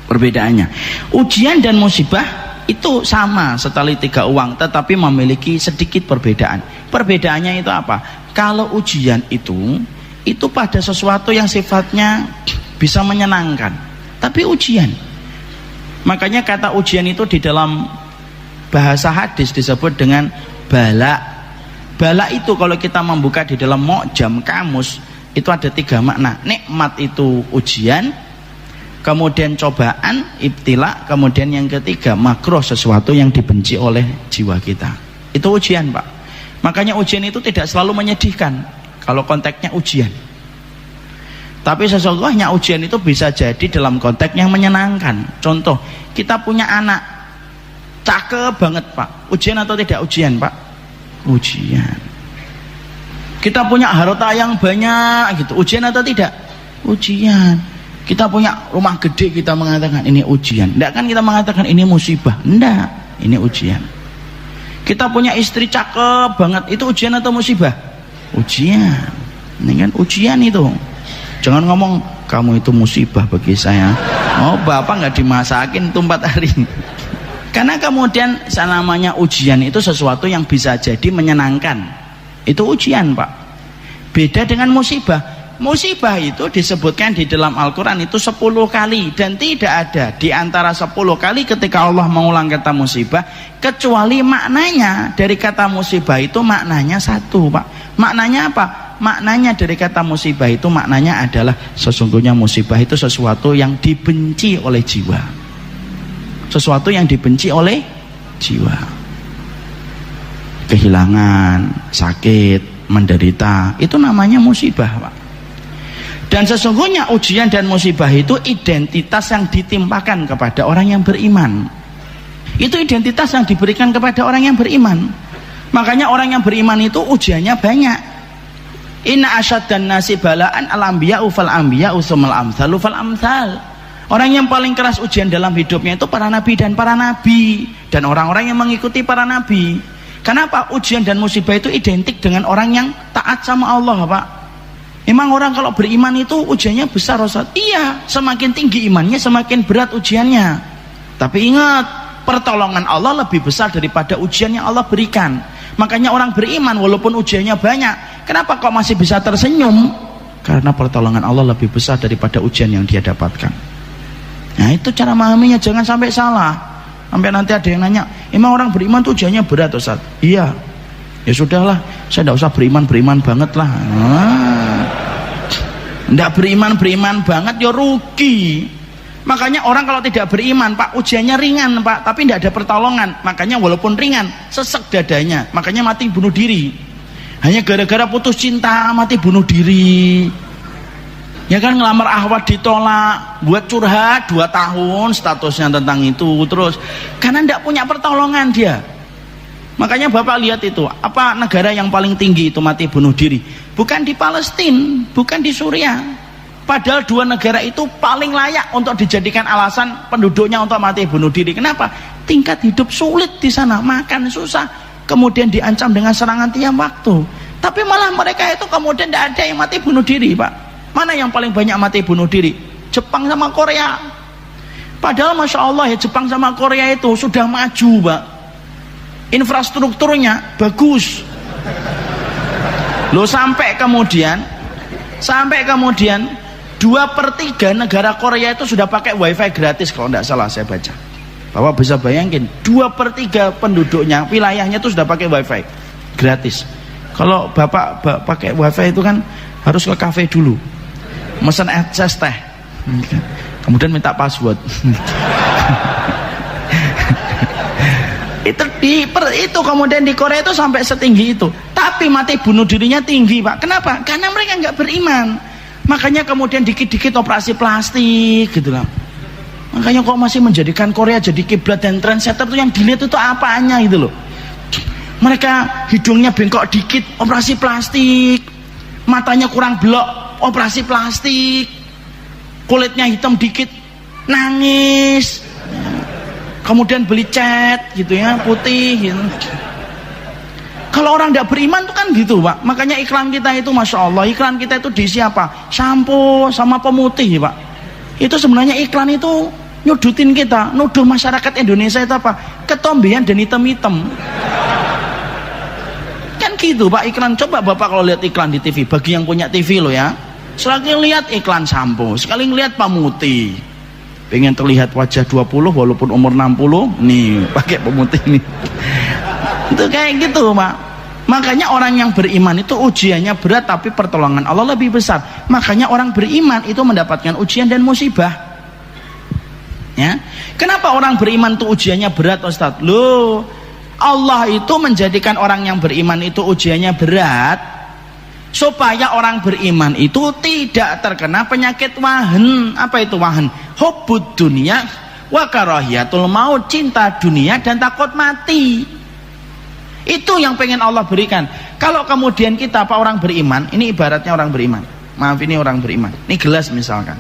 Perbedaannya, ujian dan musibah itu sama setali tiga uang, tetapi memiliki sedikit perbedaan. Perbedaannya itu apa? Kalau ujian itu pada sesuatu yang sifatnya bisa menyenangkan, tapi ujian. Makanya kata ujian itu di dalam bahasa hadis disebut dengan bala. Bala itu kalau kita membuka di dalam Mu'jam kamus itu ada tiga makna. Nikmat itu ujian, kemudian cobaan, ibtila, kemudian yang ketiga makruh, sesuatu yang dibenci oleh jiwa kita. Itu ujian Pak. Makanya ujian itu tidak selalu menyedihkan kalau konteksnya ujian. Tapi sesungguhnya ujian itu bisa jadi dalam konteks yang menyenangkan. Contoh, kita punya anak cakep banget Pak, ujian atau tidak ujian Pak? Ujian. Kita punya harta yang banyak gitu, ujian atau tidak? Ujian. Kita punya rumah gede, kita mengatakan ini ujian. Tidak kan kita mengatakan ini musibah? Tidak, ini ujian. Kita punya istri cakep banget, itu ujian atau musibah? Ujian. Ini kan ujian itu. Jangan ngomong kamu itu musibah bagi saya. Oh bapak nggak dimasakin tuh 4 hari. Karena kemudian namanya ujian itu sesuatu yang bisa jadi menyenangkan. Itu ujian Pak. Beda dengan musibah. Musibah itu disebutkan di dalam Al-Quran itu 10 kali. Dan tidak ada di antara 10 kali ketika Allah mengulang kata musibah, kecuali maknanya dari kata musibah itu maknanya satu Pak. Maknanya apa? Maknanya dari kata musibah itu maknanya adalah sesungguhnya musibah itu sesuatu yang dibenci oleh jiwa. Sesuatu yang dibenci oleh jiwa. Kehilangan, sakit, menderita, itu namanya musibah Pak. Dan sesungguhnya ujian dan musibah itu identitas yang ditimpakan kepada orang yang beriman.
Itu identitas yang diberikan kepada orang yang beriman. Makanya orang yang beriman itu ujiannya banyak. Inna asyaddan nasi balaan al-anbiya'u fal-anbiya'u tsummal amthalu fal-amthal. Orang yang paling keras ujian dalam hidupnya itu para nabi dan para nabi, dan orang-orang yang mengikuti para nabi. Kenapa? Ujian dan musibah itu identik dengan orang yang taat sama Allah, Pak. Emang orang kalau beriman itu ujiannya besar, Ustaz? Iya, semakin tinggi imannya semakin berat ujiannya. Tapi ingat, pertolongan Allah lebih besar daripada ujian yang Allah berikan. Makanya orang beriman walaupun ujiannya banyak, kenapa kok masih bisa tersenyum? Karena pertolongan Allah lebih besar daripada ujian yang dia dapatkan. Nah, itu cara memahaminya, jangan sampai salah. Sampai nanti ada yang nanya, emang orang beriman tuh ujiannya berat, Ustaz? Iya. Ya sudahlah, saya tidak usah beriman banget lah. Tidak beriman banget ya rugi. Makanya orang kalau tidak beriman, Pak, ujiannya ringan, Pak, tapi tidak ada pertolongan. Makanya walaupun ringan, sesek dadanya, makanya mati bunuh diri. Hanya gara-gara putus cinta mati bunuh diri. Ya kan, ngelamar ahwat ditolak, buat curhat 2 tahun statusnya tentang itu terus, karena tidak punya pertolongan dia. Makanya Bapak lihat itu, apa negara yang paling tinggi itu mati bunuh diri? Bukan di Palestina, bukan di Suriah. Padahal 2 negara itu paling layak untuk dijadikan alasan penduduknya untuk mati bunuh diri. Kenapa? Tingkat hidup sulit di sana, makan susah, kemudian diancam dengan serangan tiap waktu. Tapi malah mereka itu kemudian tidak ada yang mati bunuh diri, Pak. Mana yang paling banyak mati bunuh diri? Jepang sama Korea. Padahal Masya Allah ya, Jepang sama Korea itu sudah maju, Pak. Infrastrukturnya bagus. Loh, sampai kemudian 2/3 negara Korea itu sudah pakai wifi gratis kalau tidak salah saya baca. Bapak bisa bayangin, 2/3 penduduknya, wilayahnya itu sudah pakai wifi gratis. Kalau Bapak pakai wifi itu kan harus ke kafe dulu, mesen es teh, kemudian minta password. itu kemudian di Korea itu sampai setinggi itu, tapi mati bunuh dirinya tinggi, Pak. Kenapa? Karena mereka nggak beriman. Makanya kemudian dikit-dikit operasi plastik gitu lah. Makanya kok masih menjadikan Korea jadi kiblat dan trendsetter tuh yang dilihat itu apanya gitu loh. Mereka hidungnya bengkok dikit, operasi plastik, matanya kurang belok, operasi plastik, kulitnya hitam dikit, nangis, kemudian beli cat gitu ya, putih gitu. Kalau orang tidak beriman tuh kan gitu, Pak. Makanya iklan kita itu, Masya Allah, iklan kita itu diisi apa? Sampo sama pemutih, Pak. Itu sebenarnya iklan itu nyudutin kita, nuduh masyarakat Indonesia itu apa? Ketombean dan hitam-hitam. Kan gitu, Pak, iklan. Coba Bapak kalau lihat iklan di TV, bagi yang punya TV lo ya, sekali lihat iklan sampo, sekali lihat pemutih. Pengen terlihat wajah 20 walaupun umur 60, nih pakai pemutih nih. Itu kayak gitu, Pak. Makanya orang yang beriman itu ujiannya berat, tapi pertolongan Allah lebih besar. Makanya orang beriman itu mendapatkan ujian dan musibah. Ya, kenapa orang beriman itu ujiannya berat, Ustaz? Loh, Allah itu menjadikan orang yang beriman itu ujiannya berat supaya orang beriman itu tidak terkena penyakit wahan. Apa itu wahan? Hubbud dunia wa karahiyatul maut, cinta dunia dan takut mati. Itu yang pengen Allah berikan. Kalau kemudian kita, Pak, orang beriman, ini ibaratnya orang beriman, maaf, ini orang beriman, ini gelas misalkan,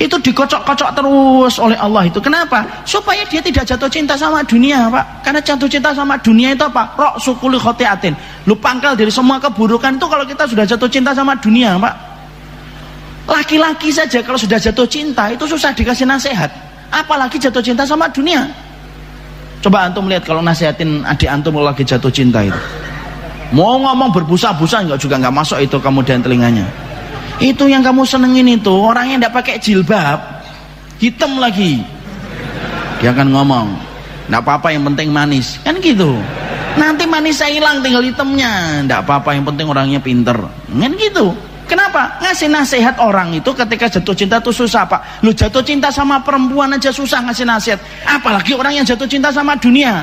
itu dikocok-kocok terus oleh Allah. Itu kenapa? Supaya dia tidak jatuh cinta sama dunia, Pak. Karena jatuh cinta sama dunia itu apa? Rok sukuli khotiatin, lu pangkal dari semua keburukan. Itu kalau kita sudah jatuh cinta sama dunia, Pak. Laki-laki saja kalau sudah jatuh cinta itu susah dikasih nasihat, apalagi jatuh cinta sama dunia. Coba antum lihat kalau nasihatin adik antum kalau lagi jatuh cinta itu, mau ngomong berbusa-busa juga nggak masuk itu kemudian telinganya. Itu yang kamu senengin itu orang yang tidak pakai jilbab, hitam lagi, dia akan ngomong nggak apa-apa yang penting manis, kan gitu. Nanti manisnya hilang tinggal hitamnya, nggak apa-apa yang penting orangnya pinter, kan gitu. Kenapa? Ngasih nasihat orang itu ketika jatuh cinta itu susah, Pak. Lu jatuh cinta sama perempuan aja susah ngasih nasihat, apalagi orang yang jatuh cinta sama dunia.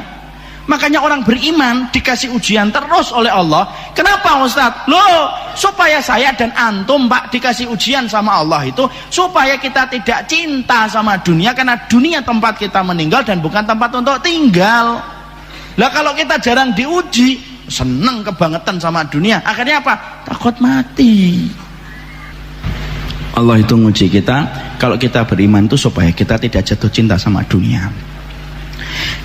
Makanya orang beriman dikasih ujian terus oleh Allah. Kenapa Ustadz? Loh, supaya saya dan antum Pak dikasih ujian sama Allah itu supaya kita tidak cinta sama dunia, karena dunia tempat kita meninggal dan bukan tempat untuk tinggal. Lah kalau kita jarang diuji, seneng kebangetan sama dunia, akhirnya apa? Takut mati. Allah itu nguji kita kalau kita beriman itu supaya kita tidak jatuh cinta sama dunia.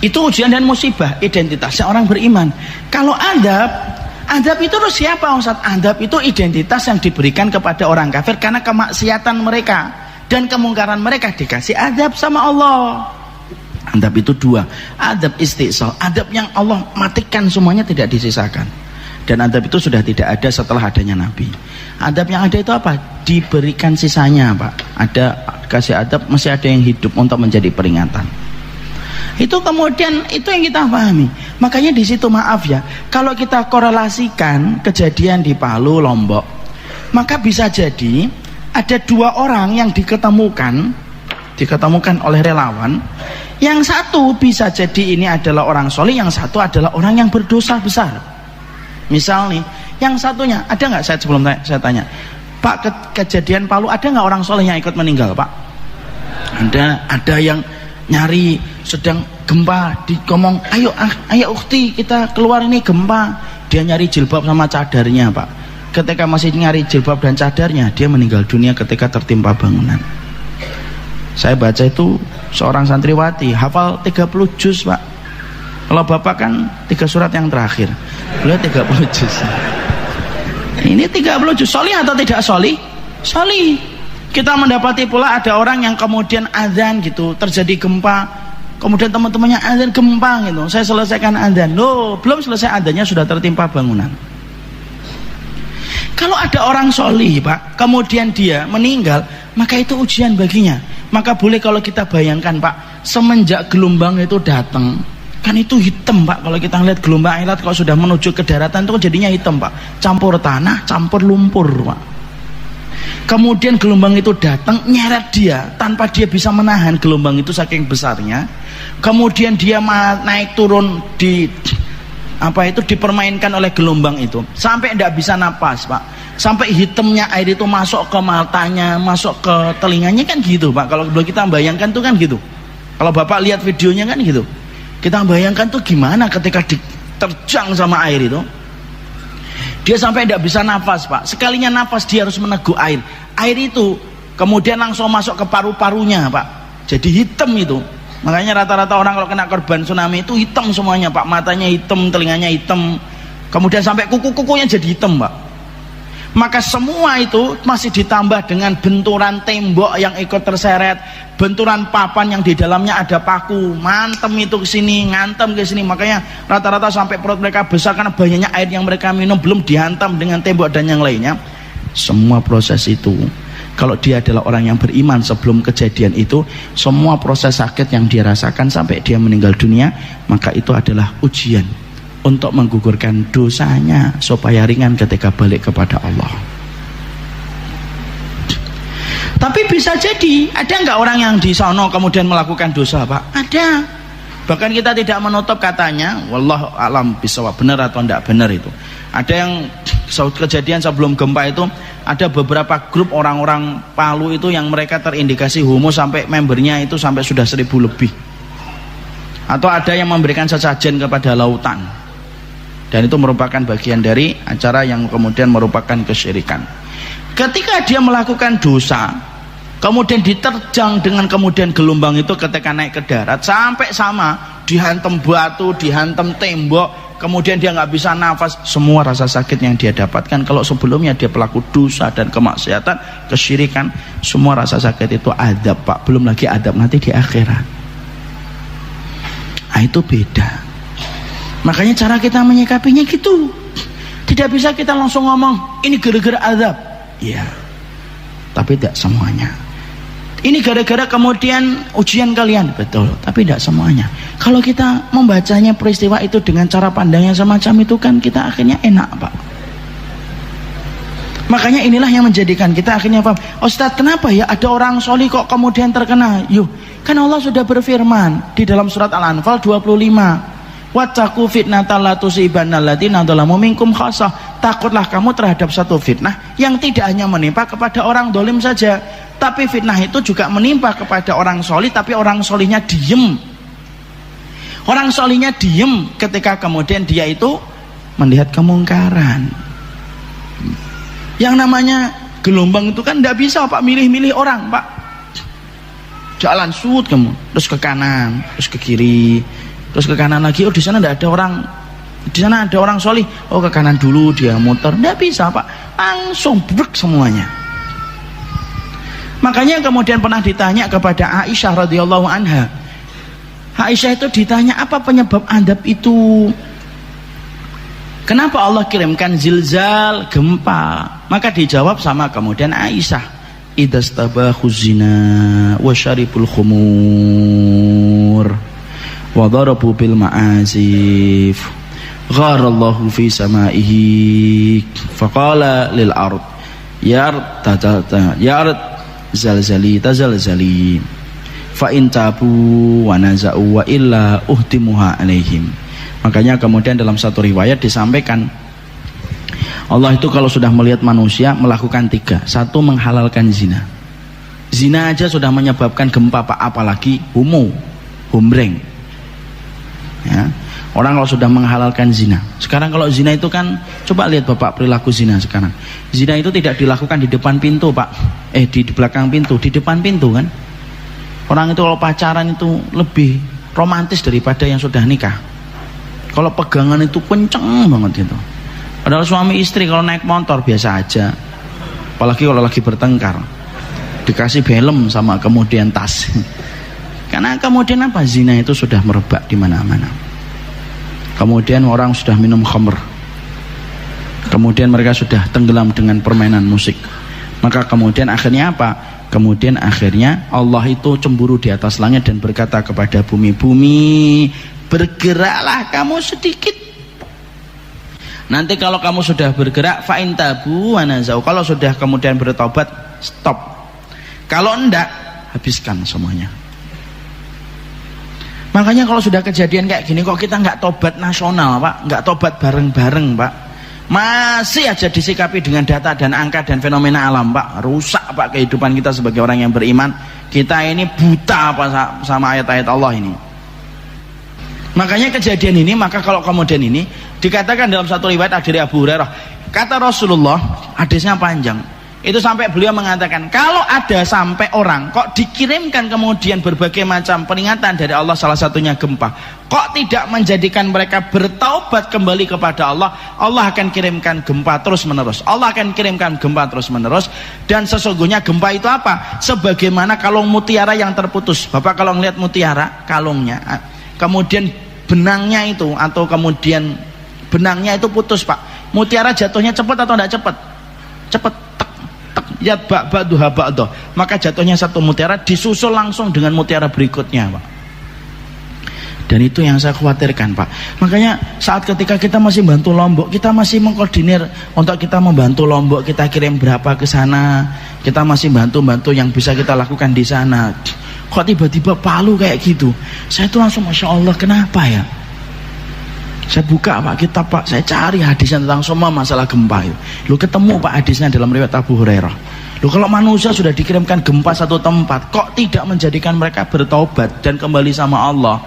Itu ujian dan musibah identitasnya orang beriman. Kalau adab itu terus siapa Ustaz? Adab itu identitas yang diberikan kepada orang kafir karena kemaksiatan mereka dan kemungkaran mereka, dikasih adab sama Allah. Adab itu dua, adab istisal, adab yang Allah matikan semuanya tidak disisakan, dan adab itu sudah tidak ada setelah adanya Nabi. Adab yang ada itu apa? Diberikan sisanya Pak. Ada kasih adab, masih ada yang hidup untuk menjadi peringatan. Itu kemudian itu yang kita pahami. Makanya di situ maaf ya, kalau kita korelasikan kejadian di Palu, Lombok, maka bisa jadi ada dua orang yang diketemukan oleh relawan. Yang satu bisa jadi ini adalah orang soleh, yang satu adalah orang yang berdosa besar. Misal nih, yang satunya ada nggak? Saya tanya, Pak, kejadian Palu ada nggak orang soleh yang ikut meninggal Pak? Ada yang nyari sedang gempa, ngomong ayo ukhti kita keluar ini gempa, dia nyari jilbab sama cadarnya Pak. Ketika masih nyari jilbab dan cadarnya, dia meninggal dunia ketika tertimpa bangunan. Saya baca itu seorang santriwati hafal 30 juz Pak. Kalau Bapak kan 3 surat yang terakhir, beliau 30 juz. Ini 30 juz. Solih atau tidak solih? Solih. Kita mendapati pula ada orang yang kemudian azan gitu, terjadi gempa, kemudian teman-temannya azan gempa gitu, saya selesaikan azan, loh belum selesai azannya sudah tertimpa bangunan. Kalau ada orang solih Pak, kemudian dia meninggal, maka itu ujian baginya. Maka boleh kalau kita bayangkan Pak, semenjak gelombang itu datang, kan itu hitam Pak. Kalau kita lihat gelombang air laut kalau sudah menuju ke daratan itu jadinya hitam Pak, campur tanah, campur lumpur Pak. Kemudian gelombang itu datang nyeret dia tanpa dia bisa menahan gelombang itu saking besarnya. Kemudian dia naik turun dipermainkan oleh gelombang itu sampai tidak bisa napas Pak. Sampai hitamnya air itu masuk ke matanya, masuk ke telinganya kan gitu Pak. Kalau kita bayangkan tuh kan gitu. Kalau Bapak lihat videonya kan gitu. Kita bayangkan tuh gimana ketika diterjang sama air itu. Dia sampai tidak bisa nafas Pak. Sekalinya nafas dia harus meneguk air. Air itu kemudian langsung masuk ke paru-parunya Pak. Jadi hitam itu. Makanya rata-rata orang kalau kena korban tsunami itu hitam semuanya Pak. Matanya hitam, telinganya hitam, kemudian sampai kuku-kukunya jadi hitam Pak. Maka semua itu masih ditambah dengan benturan tembok yang ikut terseret, benturan papan yang di dalamnya ada paku, mantem itu ke sini, ngantem ke sini. Makanya rata-rata sampai perut mereka besar karena banyaknya air yang mereka minum, belum dihantam dengan tembok dan yang lainnya. Semua proses itu, kalau dia adalah orang yang beriman sebelum kejadian itu, semua proses sakit yang dia rasakan sampai dia meninggal dunia, maka itu adalah ujian untuk menggugurkan dosanya supaya ringan ketika balik kepada Allah. Tapi bisa jadi ada nggak orang yang di sono kemudian melakukan dosa Pak? Ada. Bahkan kita tidak menutup katanya, wallahu alam bisawab, benar atau tidak benar itu. Ada yang kejadian sebelum gempa itu ada beberapa grup orang-orang Palu itu yang mereka terindikasi homo sampai membernya itu sampai sudah 1000 lebih. Atau ada yang memberikan sesajen kepada lautan. Dan itu merupakan bagian dari acara yang kemudian merupakan kesyirikan. Ketika dia melakukan dosa, kemudian diterjang dengan kemudian gelombang itu ketika naik ke darat, sampai sama dihantam batu, dihantam tembok, kemudian dia nggak bisa nafas, semua rasa sakit yang dia dapatkan kalau sebelumnya dia pelaku dosa dan kemaksiatan, kesyirikan, semua rasa sakit itu adab Pak, belum lagi adab nanti di akhirat. Nah, itu beda. Makanya cara kita menyikapinya gitu. Tidak bisa kita langsung ngomong ini gara-gara azab. Iya. Tapi tidak semuanya. Ini gara-gara kemudian ujian kalian, betul. Tapi tidak semuanya. Kalau kita membacanya peristiwa itu dengan cara pandang yang semacam itu kan kita akhirnya enak Pak. Makanya inilah yang menjadikan kita akhirnya paham. Ustadz, kenapa ya ada orang solih kok kemudian terkena? Yuh, kan Allah sudah berfirman di dalam surat Al-Anfal 25. Wattaqu fitnatal la tusibanna alladziina dzalamu minkum khassah. Takutlah kamu terhadap satu fitnah yang tidak hanya menimpa kepada orang dolim saja, tapi fitnah itu juga menimpa kepada orang solih, tapi orang solihnya diem. Orang solihnya diem ketika kemudian dia itu melihat kemungkaran. Yang namanya gelombang itu kan tidak bisa Pak milih-milih orang Pak. Jalan sud kamu, terus ke kanan, terus ke kiri, terus ke kanan lagi. Oh di sana tidak ada orang, di sana ada orang solih. Oh ke kanan dulu dia muter. Tidak bisa Pak, langsung brek semuanya. Makanya kemudian pernah ditanya kepada Aisyah radhiyallahu anha. Aisyah itu ditanya apa penyebab adab itu? Kenapa Allah kirimkan zilzal, gempa? Maka dijawab sama kemudian Aisyah, idastabahu zina wa syaribul khumur wa darabu bil ma'azif gharallahu fi samaihi faqala lil ard ya ard zalzali tazalzali fa in tabu wa naza'u wa illa uhtimuha alaihim. Makanya kemudian dalam satu riwayat disampaikan Allah itu kalau sudah melihat manusia melakukan tiga. Satu, menghalalkan zina. Zina aja sudah menyebabkan gempa Pak, apalagi humreng ya. Orang kalau sudah menghalalkan zina. Sekarang kalau zina itu kan, coba lihat Bapak perilaku zina sekarang. Zina itu tidak dilakukan di depan pintu Pak, di belakang pintu, di depan pintu kan. Orang itu kalau pacaran itu lebih romantis daripada yang sudah nikah. Kalau pegangan itu kenceng banget itu. Padahal suami istri kalau naik motor biasa aja. Apalagi kalau lagi bertengkar, dikasih helm sama kemudian tas. Karena kemudian apa? Zina itu sudah merebak di mana-mana. Kemudian orang sudah minum khamr. Kemudian mereka sudah tenggelam dengan permainan musik. Maka kemudian akhirnya apa? Kemudian akhirnya Allah itu cemburu di atas langit dan berkata kepada bumi, bumi bergeraklah kamu sedikit. Nanti kalau kamu sudah bergerak, fa'in tabu wa nazau. Kalau sudah kemudian bertobat, stop. Kalau enggak, habiskan semuanya. Makanya kalau sudah kejadian kayak gini, kok kita nggak tobat nasional Pak, nggak tobat bareng-bareng Pak, masih aja disikapi dengan data dan angka dan fenomena alam Pak. Rusak Pak kehidupan kita sebagai orang yang beriman. Kita ini buta apa sama ayat-ayat Allah ini. Makanya kejadian ini, maka kalau kemudian ini dikatakan dalam satu riwayat dari Abu Hurairah, kata Rasulullah, hadisnya panjang, itu sampai beliau mengatakan, kalau ada sampai orang kok dikirimkan kemudian berbagai macam peringatan dari Allah, salah satunya gempa, kok tidak menjadikan mereka bertaubat kembali kepada Allah, Allah akan kirimkan gempa terus menerus. Allah akan kirimkan gempa terus menerus. Dan sesungguhnya gempa itu apa? Sebagaimana kalung mutiara yang terputus. Bapak kalau ngelihat mutiara, kalungnya, kemudian benangnya itu, atau kemudian benangnya itu putus Pak, mutiara jatuhnya cepat atau tidak cepat? Cepat. Ya ba'duha ba'duh, maka jatuhnya satu mutiara disusul langsung dengan mutiara berikutnya Pak. Dan itu yang saya khawatirkan Pak. Makanya saat ketika kita masih bantu Lombok, kita masih mengkoordinir untuk kita membantu Lombok, kita kirim berapa ke sana, kita masih bantu-bantu yang bisa kita lakukan di sana. Kok tiba-tiba Palu kayak gitu, saya tuh langsung Masya Allah, kenapa ya? Saya buka Pak kitab Pak, saya cari hadisnya tentang semua masalah gempa itu. Lu ketemu Pak hadisnya dalam riwayat Abu Hurairah. Lu kalau manusia sudah dikirimkan gempa satu tempat, kok tidak menjadikan mereka bertaubat dan kembali sama Allah?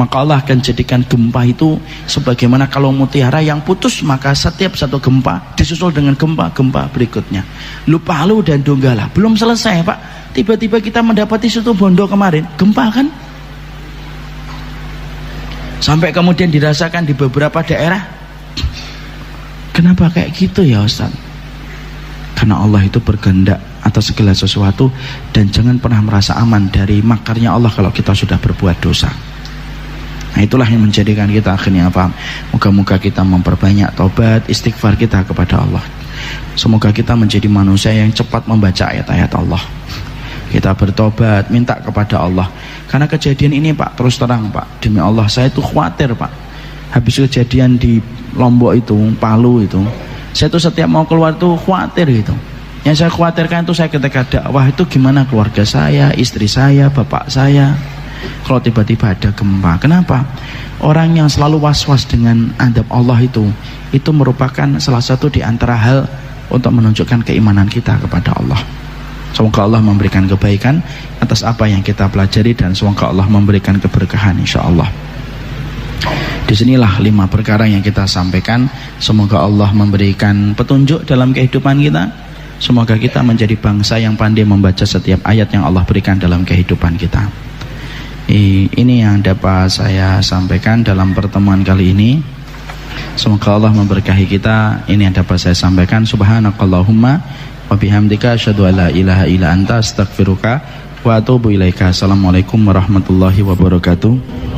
Maka Allah akan jadikan gempa itu sebagaimana kalau mutiara yang putus, maka setiap satu gempa disusul dengan gempa-gempa berikutnya. Lu Palu dan Donggala belum selesai Pak, tiba-tiba kita mendapati situ Bondo kemarin gempa kan, sampai kemudian dirasakan di beberapa daerah. Kenapa kayak gitu ya Ustaz? Karena Allah itu berkehendak atas segala sesuatu, dan jangan pernah merasa aman dari makarnya Allah kalau kita sudah berbuat dosa. Nah itulah yang menjadikan kita akhirnya paham. Moga-moga kita memperbanyak tobat, istighfar kita kepada Allah. Semoga kita menjadi manusia yang cepat membaca ayat-ayat Allah. Kita bertobat, minta kepada Allah. Karena kejadian ini Pak, terus terang Pak, demi Allah saya itu khawatir Pak. Habis kejadian di Lombok itu, Palu itu, saya tuh setiap mau keluar tuh khawatir gitu. Yang saya khawatirkan itu saya ketika dakwah itu gimana keluarga saya, istri saya, bapak saya, kalau tiba-tiba ada gempa. Kenapa? Orang yang selalu was-was dengan adab Allah itu merupakan salah satu di antara hal untuk menunjukkan keimanan kita kepada Allah. Semoga Allah memberikan kebaikan atas apa yang kita pelajari, dan semoga Allah memberikan keberkahan insyaallah. Disinilah 5 perkara yang kita sampaikan. Semoga Allah memberikan petunjuk dalam kehidupan kita. Semoga kita menjadi bangsa yang pandai membaca setiap ayat yang Allah berikan dalam kehidupan kita. Ini yang dapat saya sampaikan dalam pertemuan kali ini. Semoga Allah memberkahi kita. Ini yang dapat saya sampaikan. Subhanakallahumma wa bihamdika asyhadu an la ilaha illa anta astaghfiruka wa atubu ilaika. Assalamualaikum warahmatullahi wabarakatuh.